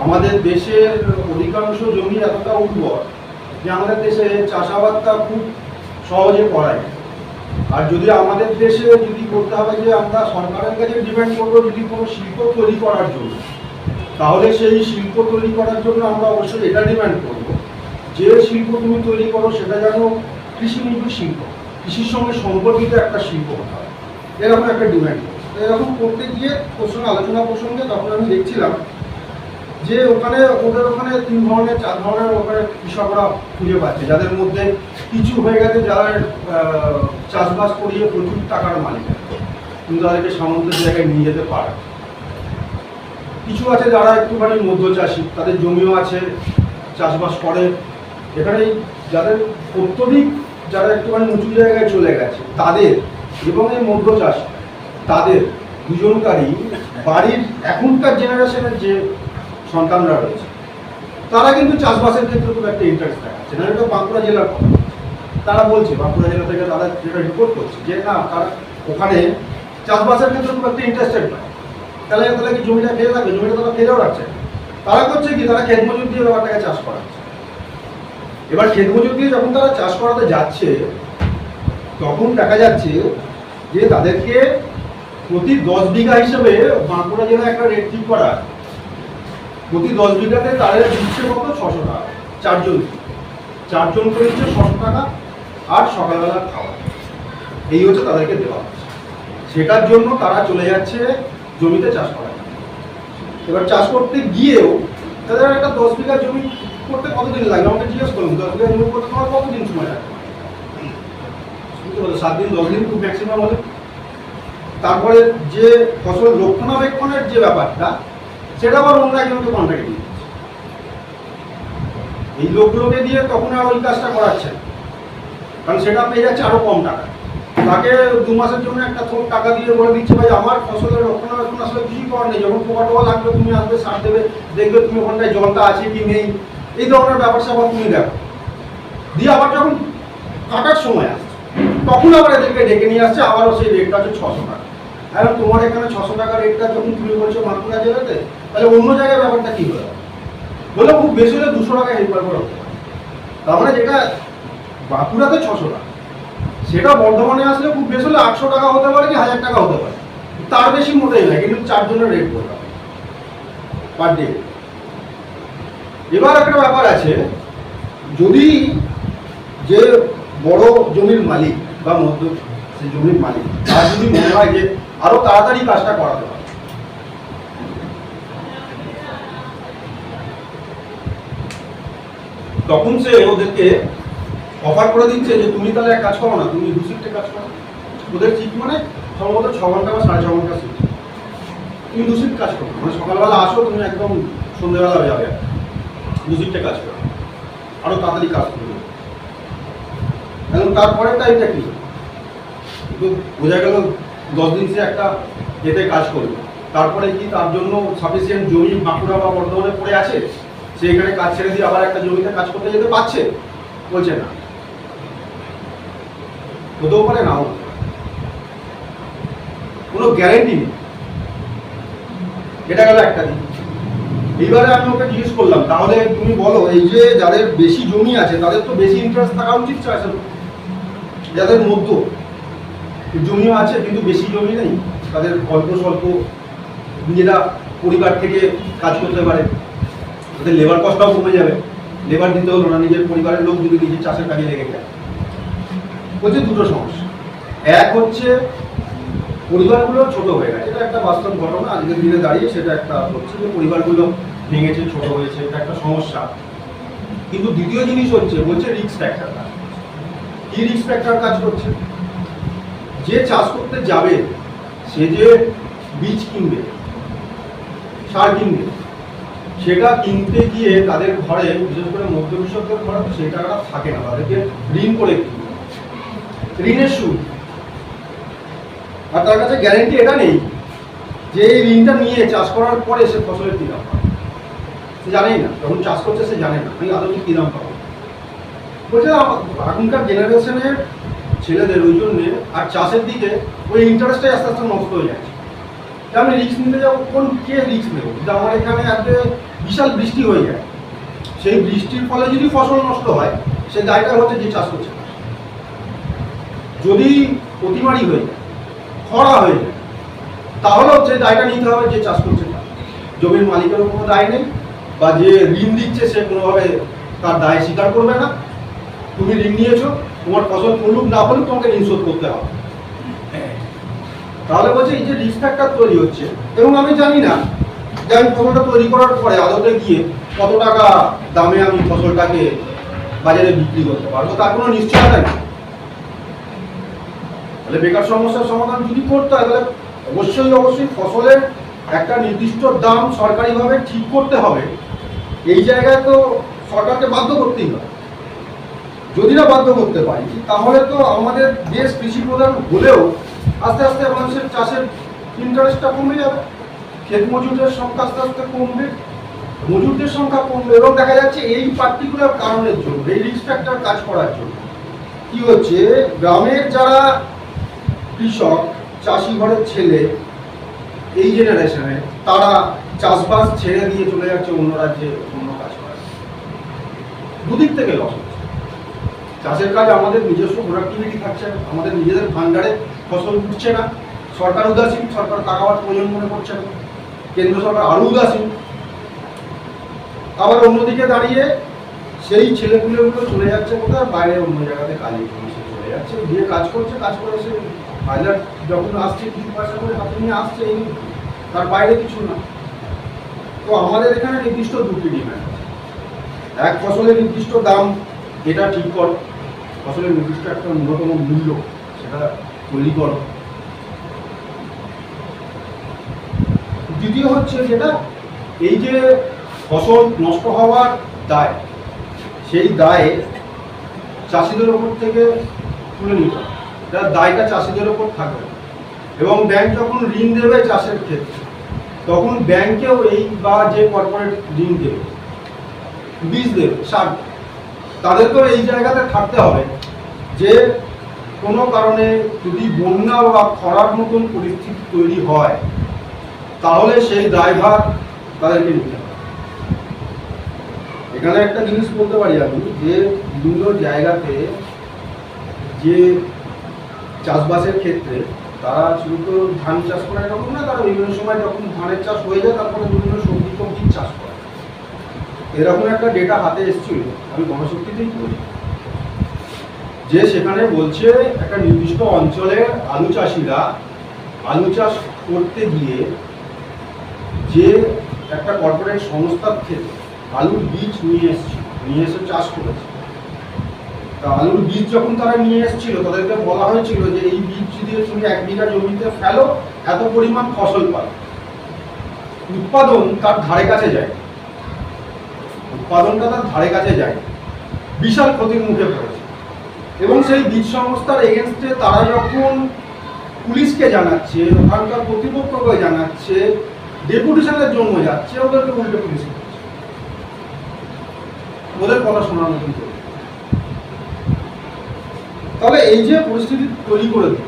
আমাদের দেশের অধিকাংশ জমি এতটা উর্বর যে আমাদের দেশে চাষাবাদটা খুব সহজে করা যায়। আর যদি আমাদের দেশে যদি বলতে হবে যে আমরা সরকারের কাছে ডিপেন্ড করবো যদি কোনো শিল্প তৈরি করার জন্য, তাহলে সেই শিল্প তৈরি করার জন্য আমরা অবশ্যই এটা ডিমান্ড করবো যে শিল্প তুমি তৈরি করো সেটা যেন কৃষি নির্ভর শিল্প, কৃষির সঙ্গে সম্পর্কিত একটা শিল্প হতে হয়, এরকম একটা ডিমান্ড। এরকম করতে গিয়ে ওর সঙ্গে আলোচনা প্রসঙ্গে তখন আমি দেখছিলাম যে ওখানে ওদের ওখানে 3 ধরনের 4 ধরনের ওখানে কৃষকরা খুঁজে পাচ্ছে, যাদের মধ্যে কিছু হয়ে গেছে যারা চাষবাস করিয়ে প্রচুর টাকার মালিক কিন্তু তাদেরকে সামন্তের জায়গায় নিয়ে যেতে পারে। কিছু আছে যারা একটুখানি মধ্যচাষী, তাদের জমিও আছে, চাষবাস করে। এখানে যাদের অত্যধিক যারা একটুখানি উঁচু জায়গায় চলে গেছে তাদের এবং এই মধ্যচাষী তাদের দুজনকারই বাড়ির এখনকার জেনারেশনের যে সন্তানরা রয়েছে তারা কিন্তু চাষবাসের ক্ষেত্রে খুব একটা ইন্টারেস্ট দেখাচ্ছে না। এটা বাঁকুড়া জেলার কথা, তারা বলছে বাঁকুড়া জেলা থেকে তারা যেটা রিপোর্ট করছে যে না তারা ওখানে চাষবাসের ক্ষেত্রে খুব একটা ইন্টারেস্টেড নয়। তাহলে কি জমিটা ফেলে রাখবে? জমিটা তারা ফেলেও রাখছে। তারা করছে কি, তারা ক্ষেত মজুর দিয়ে ব্যাপারটাকে চাষ করাচ্ছে। এবার ক্ষেত মজুর দিয়ে যখন তারা চাষ করাতে যাচ্ছে তখন দেখা যাচ্ছে যে তাদেরকে প্রতি 10 বিঘা হিসেবে বাঁকুড়া জেলায় একটা রেট ঠিক করা, প্রতি 10 বিঘাতে তাদের দিচ্ছে কত? 600 টাকা। 4জন করে দিচ্ছে 600 টাকা, আর সকালবেলা খাওয়া, এই হচ্ছে তাদেরকে দেওয়া হচ্ছে। সেটার জন্য তারা চলে যাচ্ছে জমিতে চাষ করা। এবার চাষ করতে গিয়েও তাদের একটা 10 বিঘা জমি করতে কতদিন লাগবে আমাকে জিজ্ঞেস করুন। 10 বিঘা জমি করতে তোমার কতদিন সময় লাগবে? 7 দিন 10 দিন খুব ম্যাক্সিমাম হলে। তারপরে যে ফসল রক্ষণাবেক্ষণের যে ব্যাপারটা সেটা আবার অন্য একজনকে কন্ট্রাক্ট দিয়ে দিচ্ছে। এই লোকগুলোকে দিয়ে তখন আর ওই কাজটা করাচ্ছে, কারণ সেটা পেয়ে যাচ্ছে আরো কম টাকা। তাকে 2 মাসের জন্য একটা থোক টাকা দিয়ে বলে দিচ্ছে ভাই আমার ফসলের রক্ষণাবেক্ষণ আসলে কিছুই করার নেই, যখন পোকা টোকা লাগবে তুমি আসবে সার দেবে, দেখবে তুমি ওখানটায় জলটা আছে কি নেই, এই ধরনের ব্যাপার স্যাপার তুমি দেখো। দিয়ে আবার যখন কাটার সময় আসছে তখন আবার এদেরকে ডেকে নিয়ে আসছে, আবারও সেই রেটটা হচ্ছে 600 টাকা। এখন তোমার এখানে 600 টাকা রেটটা যখন তুমি বলছো বাঁকুড়া জেলাতে, তাহলে অন্য জায়গায় ব্যাপারটা কি হলো? বলে খুব বেশি হলে 200 টাকা হেল্পার করে হতে পারে। তার মানে যেটা বাঁকুড়াতে 600 টাকা, সেটা বর্ধমানে আসলে খুব বেশি হলে 800 টাকা হতে পারে কি 1000 টাকা হতে পারে, তার বেশি মোটেই না। কিন্তু 4 জনের রেট বলতে হবে পার ডে। এবার একটা ব্যাপার আছে, যদি যে বড় জমির মালিক বা মধ্য সেই জমির মালিক তার যদি মনে হয় যে আরো তাড়াতাড়ি কাজটা করাতে পারে, তখন সে ওদেরকে অফার করে দিচ্ছে যে তুমি তাহলে এক কাজ করো না, তুমি 2 শিফটে কাজ করো। ওদের ঠিক মানে সম্ভবত 6 ঘন্টা বা 6.5 ঘন্টা শিফট, তুমি 2 শিফট কাজ করো, মানে সকালবেলা আসো তুমি একদম সন্ধ্যেবেলা হয়ে যাবে, 2 শিফটে কাজ করো, আরো তাড়াতাড়ি কাজ করবে। এবং তারপরে টাইমটা কি বোঝা গেল 10 দিন সে একটা এতে কাজ করবে, তারপরে কি তার জন্য সাফিসিয়েন্ট জমি বাঁকুড়া বা বর্ধমানে পড়ে আছে, সে এখানে কাজ ছেড়ে দিয়ে আবার একটা জমিতে কাজ করতে যেতে পারছে? বলছে না, হতেও পারে নাও, কোনো গ্যারেন্টি নেই। এটা গেল একটা দিক। এইবারে আমি ওকে জিজ্ঞেস করলাম তাহলে তুমি বলো, এই যে যাদের বেশি জমি আছে তাদের তো বেশি ইন্টারেস্ট থাকা উচিত চাষের, যাদের মধ্য জমিও আছে কিন্তু বেশি জমি নেই, তাদের অল্প স্বল্প নিজেরা পরিবার থেকে কাজ করতে পারে, তাদের লেবার কস্টটাও কমে যাবে, লেবার দিতে হলো না, নিজের পরিবারের লোক যদি নিজের চাষের কাজে লেগে যায়। বলছে 2টো সমস্যা। এক হচ্ছে পরিবারগুলো ছোট হয়ে গেছে, এটা একটা বাস্তব ঘটনা, আজকের দিনে দাঁড়িয়ে সেটা একটা হচ্ছে যে পরিবারগুলো ভেঙেছে, ছোট হয়েছে, এটা একটা সমস্যা। কিন্তু দ্বিতীয় জিনিস হচ্ছে বলছে রিস্ক ফ্যাক্টর। কি রিস্ক ফ্যাক্টর কাজ করছে? যে চাষ করতে যাবে সে যে বীজ কিনবে, সার কিনবে, সেটা কিনতে গিয়ে তাদের ঘরে, বিশেষ করে মধ্যবিত্তদের ঘরে তো সেই টাকাটা থাকে না, তাদেরকে ঋণ করে কিনতে হয়। ঋণের সুদ, আর তার কাছে গ্যারেন্টি এটা নেই যে এই ঋণটা নিয়ে চাষ করার পরে সে ফসলের কী দাম পাবে। সে জানেই না, যখন চাষ করছে সে জানে না আমি আদৌ কী দাম পাবো। বলছে এখনকার জেনারেশনের ছেলেদের ওই জন্যে আর চাষের দিকে ওই ইন্টারেস্টটাই আস্তে আস্তে নষ্ট হয়ে যাচ্ছে। আমি রিস্ক নিতে যাবো, কে রিস্ক নেবো? কিন্তু আমার এখানে একটা বিশাল বৃষ্টি হয়ে যায়, সেই বৃষ্টির ফলে যদি ফসল নষ্ট হয় সে দায়টা হচ্ছে যে চাষ করছে। যদি অতিমারি হয়ে যায়, খরা হয়ে যায়, তাহলে হচ্ছে দায়টা নিতে হবে যে চাষ করছে না। জমির মালিকেরও কোনো দায় নেই, বা যে ঋণ দিচ্ছে সে কোনোভাবে তার দায় স্বীকার করবে না। তুমি ঋণ নিয়েছো, তোমার ফসল ফলুক না ফলুক তোমাকে ঋণ শোধ করতে হবে। তাহলে বলছে এই যে রিস্ক ফ্যাক্টর তৈরি হচ্ছে, এবং আমি জানি না যে আমি ফসলটা তৈরি করার পরে আদতে গিয়ে কত টাকা দামে আমি ফসলটাকে বাজারে বিক্রি করতে পারবো, তার কোনো নিশ্চয়তা নেই। তাহলে বেকার সমস্যার সমাধান যদি করতে হয় তাহলে অবশ্যই ফসলের একটা নির্দিষ্ট দাম সরকারিভাবে ঠিক করতে হবে। এই জায়গায় তো সরকারকে বাধ্য করতেই হবে। যদি না বাধ্য করতে পারি তাহলে তো আমাদের দেশ কৃষি প্রধান হলেও আস্তে আস্তে মানুষের চাষের ইন্টারেস্টটা কমে যাবে, ক্ষেত মজুরের সংখ্যা আস্তে আস্তে কমবে, মজুরদের সংখ্যা কমবে, এবং দেখা যাচ্ছে এই পার্টিকুলার কারণের জন্য, এই রিস্ক ফ্যাক্টর কাজ করার জন্য কি হচ্ছে, গ্রামের যারা কৃষক চাষি ঘরের ছেলে এই জেনারেশনে, তারা চাষবাস ছেড়ে দিয়ে চলে যাচ্ছে অন্য রাজ্যে অন্য কাজ করার। দুদিক থেকে লস হচ্ছে। চাষের কাজ আমাদের নিজস্ব প্রোডাক্টিভিটি থাকছে না, আমাদের নিজেদের ভান্ডারে ফসল উঠছে না, সরকার উদাসীন, সরকার টাকাবার প্রয়োজন মনে করছে না, কেন্দ্র সরকার আরও উদাসীন। আবার অন্যদিকে দাঁড়িয়ে সেই ছেলেপুলেগুলো চলে যাচ্ছে কোথায়, বাইরে অন্য জায়গাতে কাজে চলে যাচ্ছে, গিয়ে কাজ করছে, কাজ করে সে হাজার যখন আসছে কিছু পয়সা করে হাতে নিয়ে আসছে, এই তার বাইরে কিছু না। তো আমাদের এখানে নির্দিষ্ট দুটি ডিমান্ড আছে। এক, ফসলের নির্দিষ্ট দাম এটা ঠিক কর, ফসলের নির্দিষ্ট একটা ন্যূনতম মূল্য সেটা তৈরি কর। দ্বিতীয় হচ্ছে যেটা, এই যে ফসল নষ্ট হওয়ার দায়, সেই দায়ে চাষিদের ওপর থেকে তুলে নিতে হবে, তার দায়টা চাষিদের ওপর থাকবে। এবং ব্যাংক যখন ঋণ দেবে চাষের ক্ষেত্রে, তখন ব্যাংকেও এই বা যে কর্পোরেট ঋণ দেবে, বীজ দেবে, সার, তাদেরকেও এই জায়গাতে থাকতে হবে যে কোনো কারণে যদি বন্যা বা খরার মতন পরিস্থিতি তৈরি হয় তাহলে সেই দায়ভার তাদেরকে নিতে হবে। এখানে একটা জিনিস বলতে পারি আমি, যে বিভিন্ন জায়গাতে যে চাষবাসের ক্ষেত্রে তারা শুধু তো ধান চাষ করে এরকম না, তারা বিভিন্ন সময় যখন ধানের চাষ হয়ে যায় তারপরে বিভিন্ন সবজি টবজির চাষ করে। এরকম একটা ডেটা হাতে এসেছিল, আমি গণশক্তিতেই করি, যে সেখানে বলছে একটা নির্দিষ্ট অঞ্চলে আলু চাষিরা আলু চাষ করতে গিয়ে যে একটা কর্পোরেট সংস্থার থেকে আলুর বীজ নিয়ে এসে চাষ করেছে। তা আলুর বীজ যখন তারা নিয়ে এসেছিল তাদেরকে বলা হয়েছিল যে এই বীজ দিয়ে তুমি 1 বিঘা জমিতে ফেলো, এত পরিমাণ ফসল পাবে। উৎপাদন তার ধারে কাছে যায়, উৎপাদনটা তার ধারে কাছে যায়, বিশাল ক্ষতির মুখে পড়েছে। এবং সেই বীজ সংস্থার এগেনস্টে তারা যখন পুলিশকে জানাচ্ছে, ওখানকার কর্তৃপক্ষকে জানাচ্ছে, ডেপুটেশনের জন্য যাচ্ছে, ওদেরকে উল্টে পুলিশ করছে, ওদের কথা শোনার মতন করে। তাহলে এই যে পরিস্থিতি তৈরি করে দিল,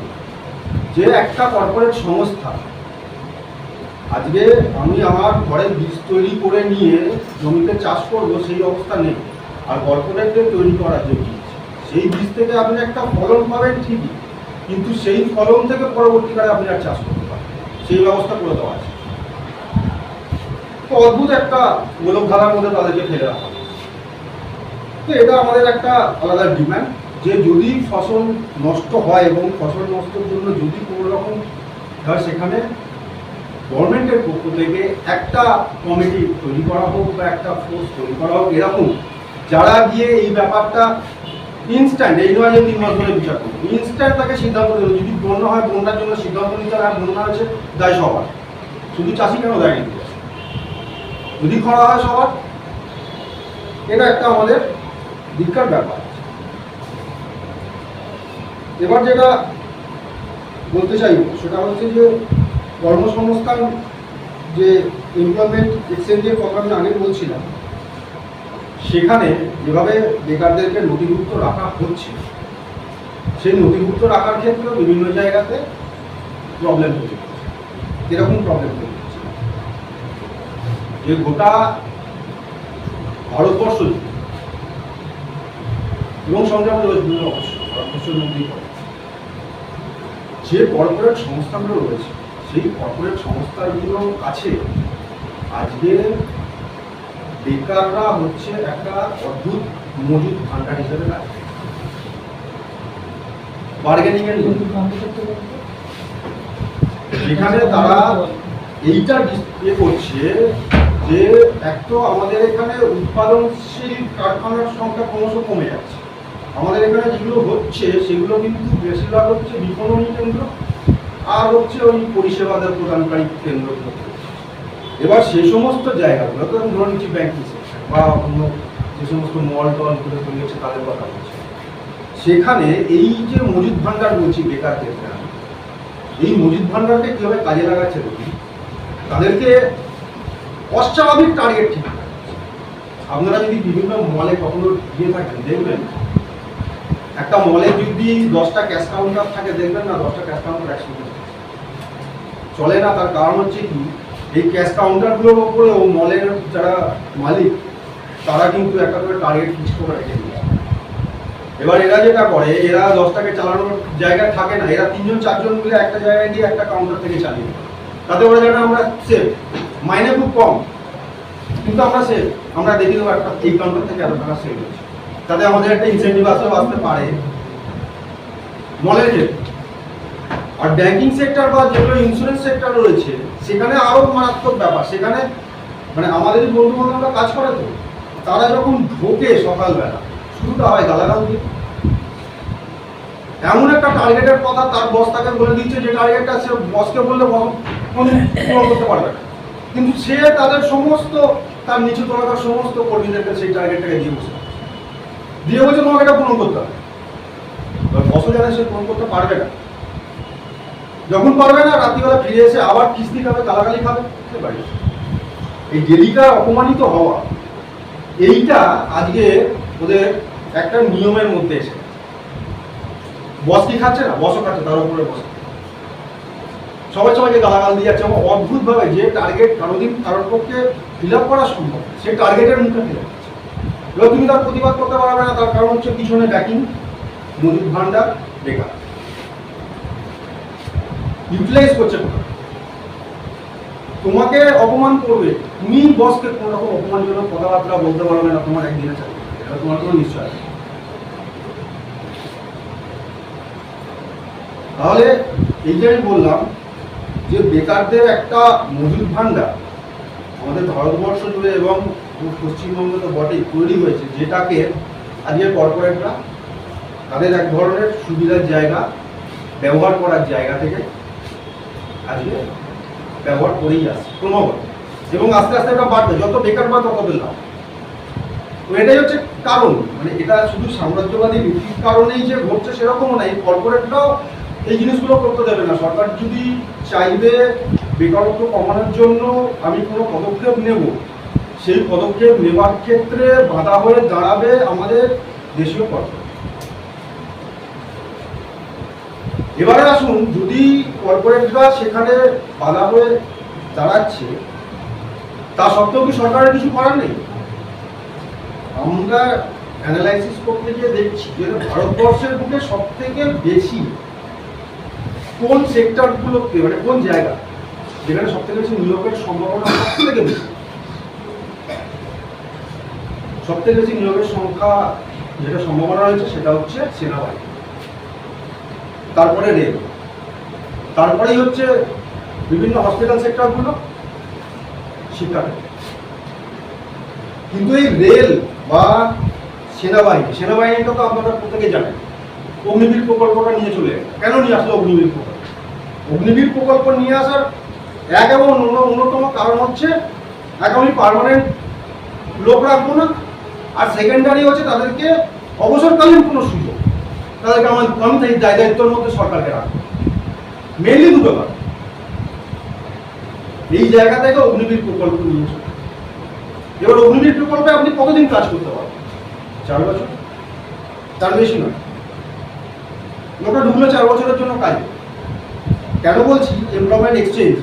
যে একটা কর্পোরেট সংস্থা আজকে আমি আমার ঘরে বীজ তৈরি করে নিয়ে জমিতে চাষ করবো সেই অবস্থা নেই, আর কর্পোরেটদের তৈরি করা যে বীজ, সেই বীজ থেকে আপনি একটা ফলন পাবেন ঠিকই, কিন্তু সেই ফলন থেকে পরবর্তীকালে আপনি আর চাষ করতে পারবেন, সেই ব্যবস্থা করে দেওয়া আছে। তো অদ্ভুত একটা গোলকধারার মধ্যে তাদেরকে ফেলে রাখা। তো এটা আমাদের একটা আলাদা ডিমান্ড, যে যদি ফসল নষ্ট হয় এবং ফসল নষ্টের জন্য যদি কোনো রকম সেখানে গভর্নমেন্টের পক্ষ থেকে একটা কমিটি তৈরি করা হোক বা একটা ফোর্স তৈরি করা হোক এরকম, যারা গিয়ে এই ব্যাপারটা ইনস্ট্যান্ট, এই নয় যে 3 মাস ধরে বিচার করবে, ইনস্ট্যান্ট তাকে সিদ্ধান্ত দেবে। যদি বন্যা হয় বন্যার জন্য সিদ্ধান্ত নিতে হয়, বন্যা হয়েছে দায় সবার, শুধু চাষি কেন দায় নিতে? যদি খরা হয় সবার, এটা একটা আমাদের দিককার ব্যাপার। এবার যেটা বলতে চাইব সেটা হচ্ছে যে কর্মসংস্থান, যে এমপ্লয়মেন্ট এক্সচেঞ্জের কথা আমি আগে বলছিলাম, সেখানে যেভাবে বেকারদেরকে নথিভুক্ত রাখা হচ্ছে, সেই নথিভুক্ত রাখার ক্ষেত্রে বিভিন্ন জায়গাতে প্রবলেম তৈরি হচ্ছে। এরকম প্রবলেম তৈরি হচ্ছে যে গোটা ভারতবর্ষ এবং সংগ্রাম বিভিন্ন অবশ্যই ভারতবর্ষের মধ্যেই পড়ে, যে কর্পোরেট সংস্থাগুলো রয়েছে সেই কর্পোরেট সংস্থাগুলোর কাছে আজকে বেকাররা হচ্ছে একটা অদ্ভুত মজুদ ভান্ডার হিসেবে লাগে। বার্গেনিং এর যেখানে তারা এইটা ডিসপ্লে করছে যে এক তো আমাদের এখানে উৎপাদনশীল কারখানার সংখ্যা ক্রমশ কমে যাচ্ছে, আমাদের এখানে যেগুলো হচ্ছে সেগুলো কিন্তু বেশিরভাগ হচ্ছে বিপণনী কেন্দ্র আর হচ্ছে ওই পরিষেবাদের প্রদানকারী কেন্দ্রগুলো। এবার সেই সমস্ত জায়গাগুলো তো ধরে নিচ্ছি ব্যাংকিং সেক্টর বা অন্য যে সমস্ত মল টলগুলো তৈরি হচ্ছে তাদের কথা বলছে, সেখানে এই যে মজুদ ভান্ডার বলছি বেকার ক্ষেত্রে, এই মজুদ ভান্ডারকে কীভাবে কাজে লাগাচ্ছে দেখি, তাদেরকে অস্বাভাবিক টার্গেট ঠিক করে। আপনারা যদি বিভিন্ন মলে কখনো গিয়ে থাকেন দেখবেন, একটা মলে যদি 10টা ক্যাশ কাউন্টার থাকে দেখবেন না 10টা ক্যাশ কাউন্টার একসঙ্গে চলে না। তার কারণ হচ্ছে কি, এই ক্যাশ কাউন্টারগুলোর ওপরেও মলের যারা মালিক তারা কিন্তু একটা করে টার্গেট ফিক্স করে রেখে দিয়েছে। এবার এরা যেটা করে, এরা 10টাকে চালানোর জায়গায় থাকে না, এরা 3-4জন মিলে একটা জায়গায় গিয়ে একটা কাউন্টার থেকে চালিয়ে দেয়। তাতে ওরা জানে আমরা সেফ, মাইনে খুব কম কিন্তু আমরা সেফ, আমরা দেখি দেবো একটা এই কাউন্টার থেকে এত টাকা সেভ হচ্ছে, তাতে আমাদের একটা ইনসেন্টিভ আসতে পারে মলের ক্ষেত্রে। আর ব্যাংকিং সেক্টর বা যেগুলো ইন্স্যুরেন্স সেক্টর রয়েছে সেখানে আরো মারাত্মক ব্যাপার। সেখানে মানে আমাদের বন্ধু বান্ধবরা কাজ করে, তো তারা যখন ঢোকে সকালবেলা শুরুটা হয় গালাগাল দিয়ে। এমন একটা টার্গেটের কথা তার বস তাকে বলে দিচ্ছে, যে টার্গেটটা সে বসকে বললে পূরণ করতে পারবে না, কিন্তু সে তাদের সমস্ত তার নিচু তলাকার সমস্ত কর্মীদেরকে সেই টার্গেটটাকে দিয়ে বলছে তোমাকে এটা পূরণ করতে হবে। বসও জানে সে পূরণ করতে পারবে না, যখন পারবে না রাত্রিবেলা ফিরে এসে আবার কিস্তি খাবে, গালাগালি খাবে বাড়ি। এই ডেলিকার অপমানিত হওয়া, এইটা আজকে ওদের একটা নিয়মের মধ্যে এসে, বস কি খাচ্ছে না, বসও খাচ্ছে, তার উপরে বসে সবাইকে গালাগাল দিয়ে যাচ্ছে। এবং অদ্ভুতভাবে যে টার্গেট কারোদিন কারোর পক্ষে ফিল আপ করা সম্ভব, সেই টার্গেটের মুখে ফিল আপ করছে। এবার তুমি তার প্রতিবাদ করতে পারবে না, তার কারণ হচ্ছে পিছনে ব্যাকিং মজুদ ভান্ডার বেকার ইউটিলাইজ করছে। তোমাকে অপমান করবে, তুমি বসকে কোনো রকম অপমানজনক কথাবার্তা বলতে পারবে না, তোমার একদিনে চাকরি, এটা তোমার কোনো নিশ্চয় আছে। তাহলে এই যে আমি বললাম যে বেকারদের একটা মজুদ ভান্ডার আমাদের ভারতবর্ষ জুড়ে এবং পশ্চিমবঙ্গে তো বটেই তৈরি হয়েছে, যেটাকে আজকে কর্পোরেটরা তাদের এক ধরনের সুবিধার জায়গা, ব্যবহার করার জায়গা থেকে আজকে ব্যবহার করেই আসছে ক্রমাগত, এবং আস্তে আস্তে এটা বাড়বে। যত বেকার বাড়বে তত লাভ। তো এটাই হচ্ছে কারণ, মানে এটা শুধু সাম্রাজ্যবাদী নীতির কারণেই যে ঘটছে সেরকমও নাই। কর্পোরেটরাও এই জিনিসগুলো করতে দেবে না। সরকার যদি চাইবে বেকারত্ব কমানোর জন্য আমি কোনো পদক্ষেপ নেব, সেই পদক্ষেপ নেবার ক্ষেত্রে বাধা হয়ে দাঁড়াবে আমাদের দেশীয় কর্পোরেট। এবারে আসুন, যদি কর্পোরেটরা সেখানে বাধা হয়ে দাঁড়াচ্ছে, তা সত্ত্বেও কি সরকারের কিছু করার নেই? আমরা অ্যানালাইসিস করতে গিয়ে দেখছি যে ভারতবর্ষের বুকে সব থেকে বেশি কোন সেক্টরগুলোকে, মানে কোন জায়গা যেখানে সব থেকে বেশি নিয়োগের সম্ভাবনা সব থেকে বেশি, সব থেকে বেশি নিয়োগের সংখ্যা যেটা সম্ভাবনা রয়েছে সেটা হচ্ছে সেনাবাহিনী, তারপরে রেল, তারপরেই হচ্ছে বিভিন্ন হসপিটাল সেক্টরগুলো, শিক্ষাক্ষেত্র। কিন্তু এই রেল বা সেনাবাহিনীটা তো আপনারা প্রত্যেকে জানেন, অগ্নিবীর প্রকল্পটা নিয়ে চলে গেল। কেন নিয়ে আসলো অগ্নিবীর প্রকল্প? অগ্নিবীর প্রকল্প নিয়ে আসার এক এবং অন্যতম কারণ হচ্ছে এক আমি পার্মানেন্ট লোক রাখবো না, আর সেকেন্ডারি হচ্ছে তাদেরকে অবসরকালীন কোনো সুযোগ, তাদেরকে আমি দায়িত্বের মধ্যে সরকারকে রাখবো। মেনলি দুটো কারণ, এই জায়গা থেকে অগ্নিবীর প্রকল্প নিয়েছে। এবার অগ্নিবীর প্রকল্পে আপনি কতদিন কাজ করতে পারবেন? 4 বছর, তার বেশি নয়। লোকটা ঢুকলো 4 বছরের জন্য কাজ। কেন বলছি এমপ্লয়মেন্ট এক্সচেঞ্জ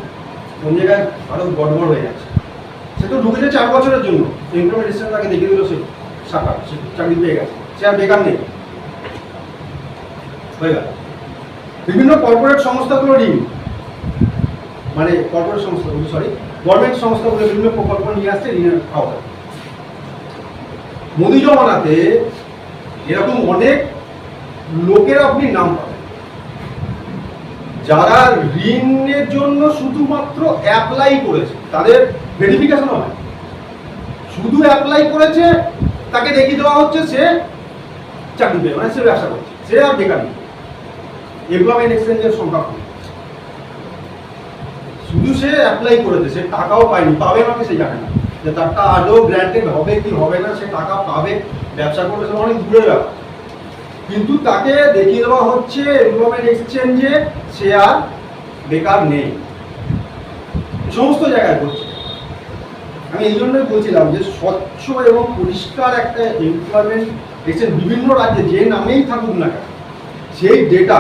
কোন জায়গায় আরো গড়বড় হয়ে যাচ্ছে, সে তো ঢুকেছে 4 বছরের জন্য, এমপ্লয়মেন্ট এক্সচেঞ্জ তাকে দেখিয়ে দিল সে শাখা, সে চাকরি পেয়ে গেছে, সে আর বেকার নেই, হয়ে গেল। বিভিন্ন কর্পোরেট সংস্থাগুলো ঋণ, মানে কর্পোরেট সংস্থাগুলো গভর্নমেন্ট সংস্থাগুলো বিভিন্ন প্রকল্প নিয়ে আসছে ঋণের আওতায়। মোদি জমানাতে এরকম অনেক লোকের আপনি নাম পাবেন যারা ঋণের জন্য শুধুমাত্র অ্যাপ্লাই করেছে, তাদের ভেরিফিকেশন হয়, শুধু অ্যাপ্লাই করেছে, তাকে দেখিয়ে দেওয়া হচ্ছে সে চাকরি পেয়ে, মানে সে ব্যবসা করছে, সে আর বেকার নেই। এমপ্লয়মেন্ট এক্সচেঞ্জের সংখ্যা কম, শুধু সে অ্যাপ্লাই করেছে, সে টাকাও পায়নি, পাবে না সে জানে না যে তারটা আদৌ গ্র্যান্টেড হবে কি হবে না, সে টাকা পাবে, ব্যবসা করবে, সে অনেক দূরের ব্যাপার, কিন্তু তাকে দেখিয়ে দেওয়া হচ্ছে এমপ্লয়মেন্ট এক্সচেঞ্জে সে আর বেকার নেই। সমস্ত জায়গায় করছে। আমি এই জন্যই বলছিলাম যে স্বচ্ছ এবং পরিষ্কার একটা এমপ্লয়মেন্ট এক্সচেঞ্জ বিভিন্ন রাজ্যে যে নামেই থাকুক না কেন, সেই ডেটা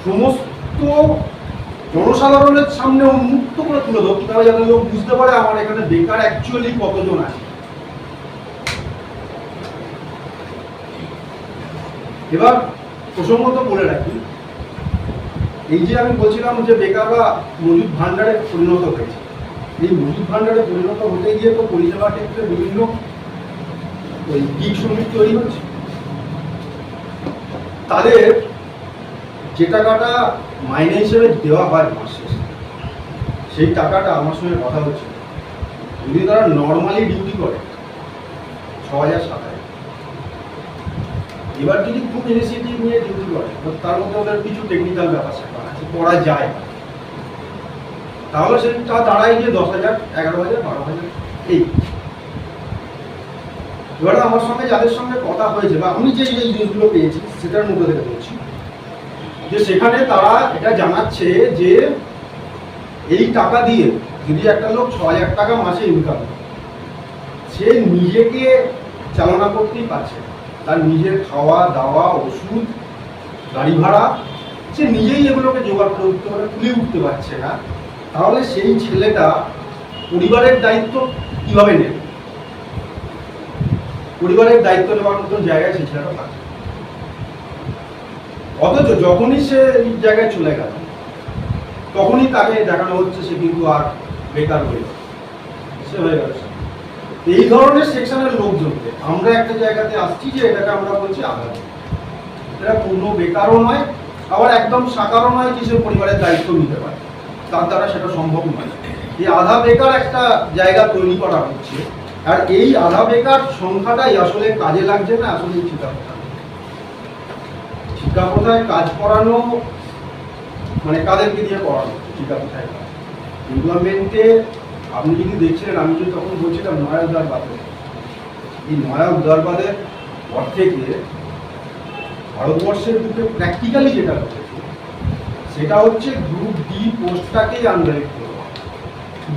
সমস্ত জনসাধারণের সামনে উন্মুক্ত করে তুলে ধরতে হবে, যাতে লোক বুঝতে পারে আমার এখানে বেকার অ্যাকচুয়ালি কতজন আছে। এবার প্রসঙ্গত বলে রাখি, এই যে আমি বলছিলাম যে বেকাররা মজুদ ভান্ডারে পরিণত হয়েছে, এই মজুদ ভান্ডারে পরিণত হতে গিয়ে তো পরিষেবা ক্ষেত্রে বিভিন্ন ওই গিগ শ্রমিক তৈরি হচ্ছে। তাদের যে টাকাটা মাইনে হিসেবে দেওয়া হয় মাস শেষে, সেই টাকাটা আমার সঙ্গে কথা হচ্ছে, যদি তারা নর্মালি ডিউটি করে 6,000-7,000, এবার যদি খুব ইনিশিয়েটিভ নিয়ে ডিউটি করে, তার মধ্যে ওদের কিছু টেকনিক্যাল ব্যাপার স্যাপার আছে, করা যায়, তাহলে সেটা দাঁড়ায় গিয়ে 10,000, 11,000, 12,000 এই। এবার আমার সঙ্গে যাদের সঙ্গে কথা হয়েছে বা আমি যে জিনিসগুলো পেয়েছি সেটার মধ্যে থেকে বলছি যে সেখানে তারা এটা জানাচ্ছে যে এই টাকা দিয়ে যদি একটা লোক 6,000 টাকা মাসে ইনকাম করে, সে নিজেকে চালনা করতেই পারছে, তার নিজের খাওয়া দাওয়া, ওষুধ, গাড়ি ভাড়া, সে নিজেই এগুলোকে জোগাড় করে উঠতে পারে, তুলে উঠতে পারছে না, তাহলে সেই ছেলেটা পরিবারের দায়িত্ব কিভাবে নেবে? পরিবারের দায়িত্ব নেওয়ার মতো জায়গায় সেই ছেলেটা থাকে, অথচ যখনই সে এই জায়গায় চলে গেল তখনই তাকে দেখানো হচ্ছে সে কিন্তু আর বেকার হয়ে গেল, সে হয়ে গেল। এই ধরনের সেকশনের লোকজনকে আমরা একটা জায়গাতে আসছি যে এটাকে আমরা বলছি আধা, এটা পূর্ণ বেকারও নয়, আবার একদম সাকারও নয় যে সে পরিবারের দায়িত্ব নিতে পারে, তার দ্বারা সেটা সম্ভব নয়। এই আধা বেকার একটা জায়গা তৈরি করা হচ্ছে, আর এই আধা বেকার সংখ্যাটাই আসলে কাজে লাগছে না, আসলে শিক্ষা কোথায় কাজ করানো, মানে কাদেরকে দিয়ে করানো শিক্ষা কোথায় কাজ। এমপ্লয়মেন্টে আপনি যদি দেখছিলেন, আমি যদি তখন বলছিলাম নয়া উদারবাদে, এই নয়া উদারবাদের পর থেকে ভারতবর্ষের বুকে প্র্যাকটিক্যালি যেটা হচ্ছে সেটা হচ্ছে গ্রুপ ডি পোস্টটাকেই আনডাইরেক্ট করবো।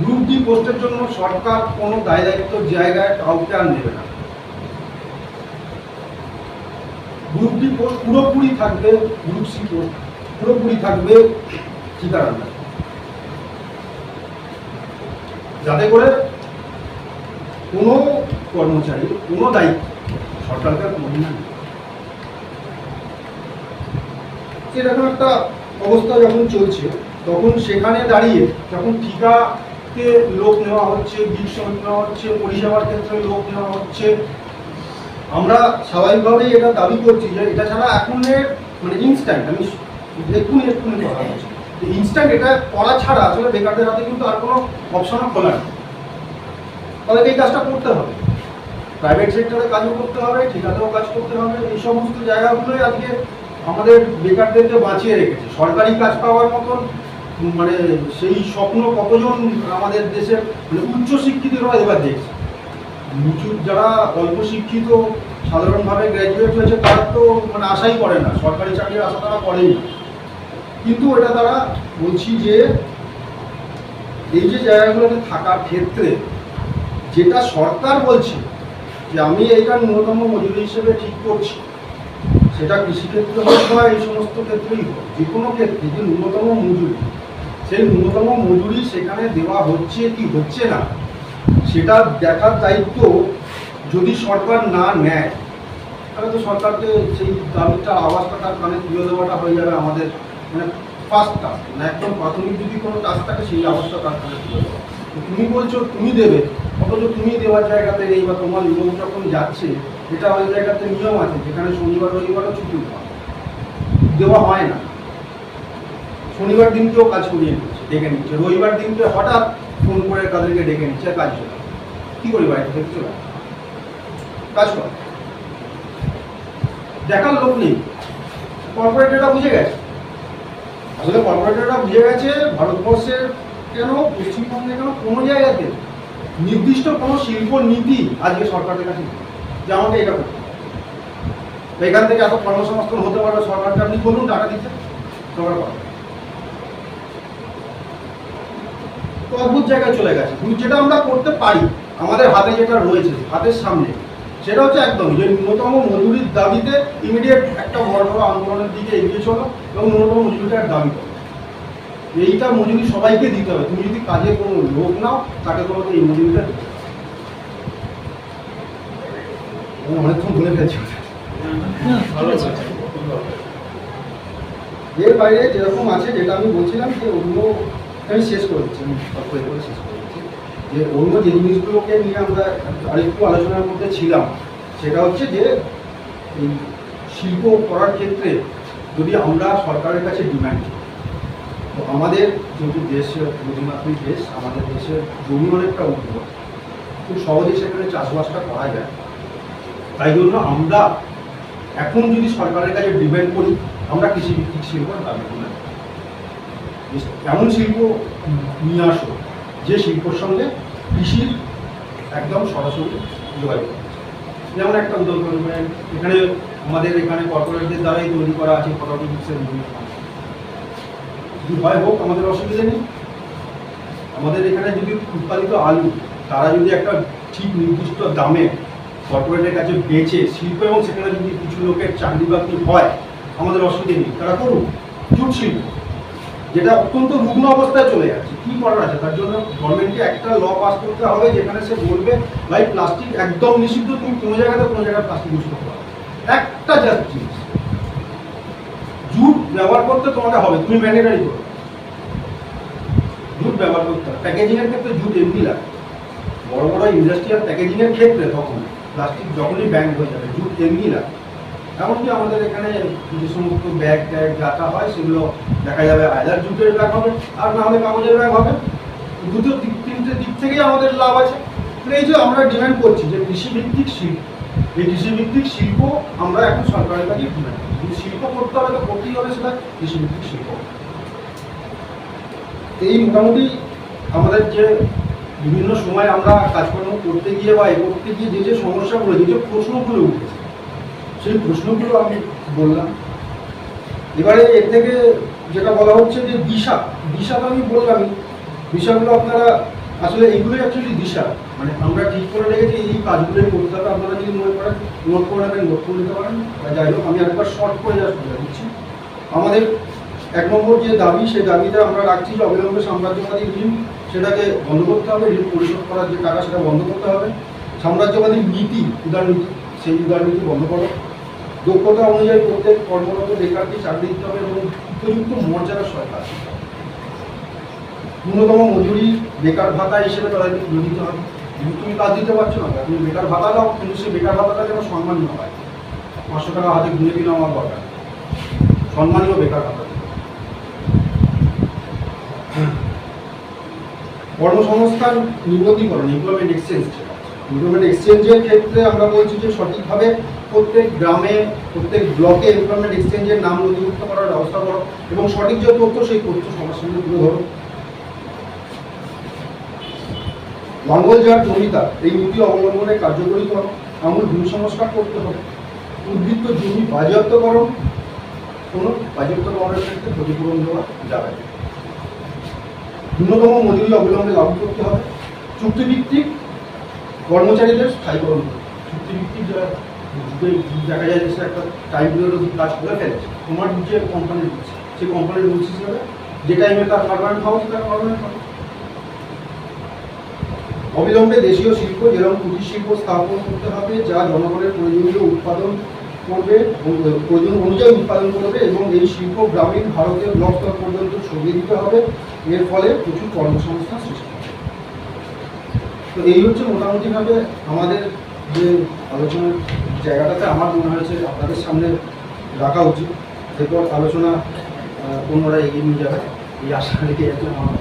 গ্রুপ ডি পোস্টের জন্য সরকার কোনো দায় দায়িত্বর জায়গায় কাউকে আর নেবে না। গ্রুপ ডি পোস্ট পুরোপুরি থাকবে, গ্রুপ সি পোস্ট পুরোপুরি থাকবে ঠিকার আন্ডারে, যাতে করে কোনো কর্মচারী কোনো দায়িত্ব সরকারকে মনে না। এরকম একটা অবস্থা যখন চলছে, তখন সেখানে দাঁড়িয়ে যখন ঠিকাতে লোক নেওয়া হচ্ছে, গিগ শ্রমিক নেওয়া হচ্ছে, পরিষেবার ক্ষেত্রে লোক নেওয়া হচ্ছে, আমরা স্বাভাবিকভাবেই এটা দাবি করছি যে এটা ছাড়া এখন মানে ইনস্ট্যান্ট, আমি এক্ষুনি কথা বলছি, ইনস্ট্যান্ট এটা করা ছাড়া আসলে বেকারদের হাতে কিন্তু আর কোনো অপশনও খোলা নেই। তাদেরকে এই কাজটা করতে হবে, প্রাইভেট সেক্টরে কাজও করতে হবে, ঠিকাতেও কাজ করতে হবে। এই সমস্ত জায়গাগুলোই আজকে আমাদের বেকারদেরকে বাঁচিয়ে রেখেছে। সরকারি কাজ পাওয়ার মতন মানে সেই স্বপ্ন কতজন আমাদের দেশের মানে উচ্চশিক্ষিতরা এবার দেখছে। নিচু যারা অল্প শিক্ষিত সাধারণভাবে গ্র্যাজুয়েট হয়েছে তারা তো মানে আশাই করে না, সরকারি চাকরির আশা তারা করেই না। কিন্তু এটা তারা বলছি যে এই যে জায়গাগুলোতে থাকার ক্ষেত্রে যেটা সরকার বলছে যে আমি এইটা ন্যূনতম মজুরি হিসেবে ঠিক করছি, সেটা কৃষিক্ষেত্রে হোক বা এই সমস্ত ক্ষেত্রেই হোক, যে কোনো ক্ষেত্রে যে ন্যূনতম মজুরি, সেই ন্যূনতম মজুরি সেখানে দেওয়া হচ্ছে কি হচ্ছে না সেটা দেখার দায়িত্ব যদি সরকার না নেয় তাহলে তো সরকারকে সেই দাবিটা আওয়াজটা তার কানে তুলে দেওয়াটা হয়ে যাবে আমাদের মানে ফার্স্ট টাস্ক, মানে একদম প্রাথমিক যদি কোনো টাস্ক থাকে সেই আওয়াজটা তার কানে তুলে দেওয়া। তুমি বলছো তুমি দেবে, অথচ তুমি দেওয়ার জায়গাতে নেই বা তোমার লোক যখন যাচ্ছে এটা ওই জায়গাতে নিয়ম আছে যেখানে শনিবার রবিবারও ছুটি দেওয়া হয় না। শনিবার দিনকেও কাজ করিয়ে নিচ্ছে, ডেকে নিচ্ছে, রবিবার দিনকে হঠাৎ ফোন করে তাদেরকে ডেকে নিচ্ছে কাজ চলে। কী করি বাড়িতে থেকে চলে কাজ কর, দেখার লোক নেই। কর্পোরেটররা বুঝে গেছে, আসলে কর্পোরেটররা বুঝে গেছে ভারতবর্ষের কেন পশ্চিমবঙ্গে কেন কোনো জায়গাতে নির্দিষ্ট কোনো শিল্প নীতি আজকে সরকারের কাছে যে আমাকে এটা করতে হবে, এখান থেকে এত কর্মসংস্থান হতে পারবে সরকারকে আপনি বলুন টাকা দিচ্ছে সরকার পাবে। তো অদ্ভুত জায়গায় চলে গেছে। কিন্তু যেটা আমরা করতে পারি আমাদের হাতে যেটা রয়েছে হাতের সামনে সেটা হচ্ছে একদম যে ন্যূনতম মজুরির দাবিতে ইমিডিয়েট একটা বড় বড় আন্দোলনের দিকে এগিয়ে চলো এবং ন্যূনতম মজুরিটার দাবি করো। এইটা মজুরি সবাইকে দিতে হবে, তুমি যদি কাজে কোনো লোক নাও তাকে তোমাকে এই মজুরিটা দিতে হবে। অনেকক্ষণ বলে ফেলছি। এর বাইরে যেরকম আছে যেটা আমি বলছিলাম যে অন্য আমি শেষ করে দিচ্ছি, আমি শেষ করে দিচ্ছি যে অন্য যে জিনিসগুলোকে নিয়ে আমরা আরেকটু আলোচনার মধ্যে ছিলাম সেটা হচ্ছে যে এই শিল্প করার ক্ষেত্রে যদি আমরা সরকারের কাছে ডিমান্ড করি, তো আমাদের যেহেতু দেশ নদীমাতৃক দেশ, আমাদের দেশের জমি অনেকটা উন্নত, খুব সহজে সেখানে চাষবাসটা করা যায়। তাই জন্য আমরা এখন যদি সরকারের কাছে ডিমান্ড করি আমরা কৃষিভিত্তিক শিল্পের দাবি করি, এমন শিল্প নিয়ে আসো যে শিল্পর সঙ্গে কৃষির একদম সরাসরি যোগাযোগ। যেমন একটা উদাহরণ এখানে আমাদের এখানে কর্পোরেটদের দ্বারাই তৈরি করা আছে ফটোটিক্সের বিভিন্ন যদি হয় হোক আমাদের অসুবিধা নেই। আমাদের এখানে যদি উৎপাদিত আলু তারা যদি একটা ঠিক নির্দিষ্ট দামে কর্পোরেটের কাছে বেচে শিল্প এবং সেখানে যদি কিছু লোকের চাকরি বাকরি হয় আমাদের অসুবিধা নেই, তারা করুক। জুট শিল্প যেটা অত্যন্ত রুগ্ন অবস্থায় চলে যাচ্ছে, কি করার আছে তার জন্য গভর্নমেন্টকে একটা ল পাস করতে হবে যেখানে সে বলবে ভাই প্লাস্টিক একদম নিষিদ্ধ, তুমি কোনো জায়গায় প্লাস্টিক ইউজ করতে পারো। একটা জাস্ট জিনিস জুট ব্যবহার করতে তোমাকে হবে, তুমি ম্যান্ডেটারি করো জুট ব্যবহার করতে হবে। প্যাকেজিং এর ক্ষেত্রে জুট এমনি লাগে, বড় বড় ইন্ডাস্ট্রিয়াল প্যাকেজিং এর ক্ষেত্রে তখন প্লাস্টিক যখনই ব্যান হয়ে যাবে জুট এমনি লাগে। এমনকি আমাদের এখানে যে সমস্ত ব্যাগ ট্যাগ যাতা হয় সেগুলো দেখা যাবে আয়দার জুটের ব্যাগ হবে আর না হলে কাগজের ব্যাগ হবে। দুটো তিনটে দিক থেকেই আমাদের লাভ আছে। এই যে আমরা ডিমান্ড করছি যে কৃষিভিত্তিক শিল্প, এই কৃষিভিত্তিক শিল্প আমরা এখন সরকারের কাছে ডিমান্ড করছি। যদি শিল্প করতে হবে তো করতেই হবে সেটা কৃষিভিত্তিক শিল্প। এই মোটামুটি আমাদের যে বিভিন্ন সময় আমরা কাজকর্ম করতে গিয়ে বা এ করতে গিয়ে যে সমস্যাগুলো যে প্রশ্নগুলো উঠেছে সেই প্রশ্নগুলো আমি বললাম। এবারে এর থেকে যেটা বলা হচ্ছে যে দিশা তো আমি বললামই, দিশাগুলো আপনারা আসলে এইগুলোই অ্যাকচুয়ালি দিশা, মানে আমরা ঠিক করে রেখেছি এই কাজগুলোই করতে হবে। আপনারা যদি মনে করেন নোট করে নেবেন, নোট করে নিতে পারেন। যাই হোক আমি একবার শর্ট করে যা বলে দিচ্ছি। আমাদের 1 নম্বর যে দাবি সেই দাবিতে আমরা রাখছি যে অবিলম্বে সাম্রাজ্যবাদী ঋণ সেটাকে বন্ধ করতে হবে, ঋণ পরিশোধ করার যে টাকা সেটা বন্ধ করতে হবে। সাম্রাজ্যবাদী নীতি উদারনীতি সেই উদারনীতি বন্ধ করো। দক্ষতা অনুযায়ী প্রত্যেক কর্মরত বেকারকে চাকরি দিতে হবে এবং উপযুক্ত মর্যাদার সরকার। ন্যূনতম মজুরি বেকার ভাতা হিসেবে তাদেরকে তুলে দিতে হবে। কিন্তু তুমি কাজ দিতে পারছো না, তুমি বেকার ভাতা দাও, কিন্তু সেই বেকার ভাতাটা যেন সম্মানীয় হয়। 500 টাকা হাতে গুনে দিলে আমার দরকার, সম্মানীয় বেকার ভাতা। কর্মসংস্থান নিবন্ধীকরণ এমপ্লয়মেন্ট এক্সচেঞ্জ এমপ্লয়মেন্ট এক্সচেঞ্জের ক্ষেত্রে আমরা বলছি যে সঠিকভাবে প্রত্যেক গ্রামে প্রত্যেক ব্লকে এমপ্লয়মেন্ট এক্সচেঞ্জের নাম নথিভুক্ত করার ব্যবস্থা করো এবং সঠিক যে তথ্য সেই তথ্য সবার সামনে তুলে ধরো। লাঙ্গল যার জমিটা এই নীতি অবলম্বনে কার্যকরী করো। আমূল ভূমি সংস্কার করতে হবে। উদ্বৃত্ত জমি বাজেয়াপ্তকরণ, কোনো বাজেয়াপ্তকরণের ক্ষেত্রে ক্ষতিপূরণ দেওয়া যাবে না। ন্যূনতম মজুরি অবিলম্বে লাগু করতে হবে। চুক্তিভিত্তিক কর্মচারীদের স্থায়ীকরণ করতে হবে। চুক্তিভিত্তিক যারা দেখা যায় যে সে একটা টাইম পিরিয়ড কাজ করে ফেলেছে, তোমার যে কোম্পানি দিচ্ছে সেই কোম্পানির রুলস হিসেবে যে টাইমে তার পারমানেন্ট হওয়া তার পারমানেন্ট হবে। অবিলম্বে দেশীয় শিল্প যেরকম কুটির শিল্প স্থাপন করতে হবে যা জনগণের প্রয়োজনীয় উৎপাদন করবে, প্রয়োজন অনুযায়ী উৎপাদন করবে এবং এই শিল্প গ্রামীণ ভারতের ব্লক স্তর পর্যন্ত ছড়িয়ে দিতে হবে। এর ফলে প্রচুর কর্মসংস্থান সৃষ্টি হবে। তো এই হচ্ছে মোটামুটিভাবে আমাদের যে আলোচনার জায়গাটাতে আমার মনে হয়েছে আপনাদের সামনে রাখা উচিত। এরপর আলোচনা অন্যরা এগিয়ে নিয়ে যাবে এই আশা রেখে আমার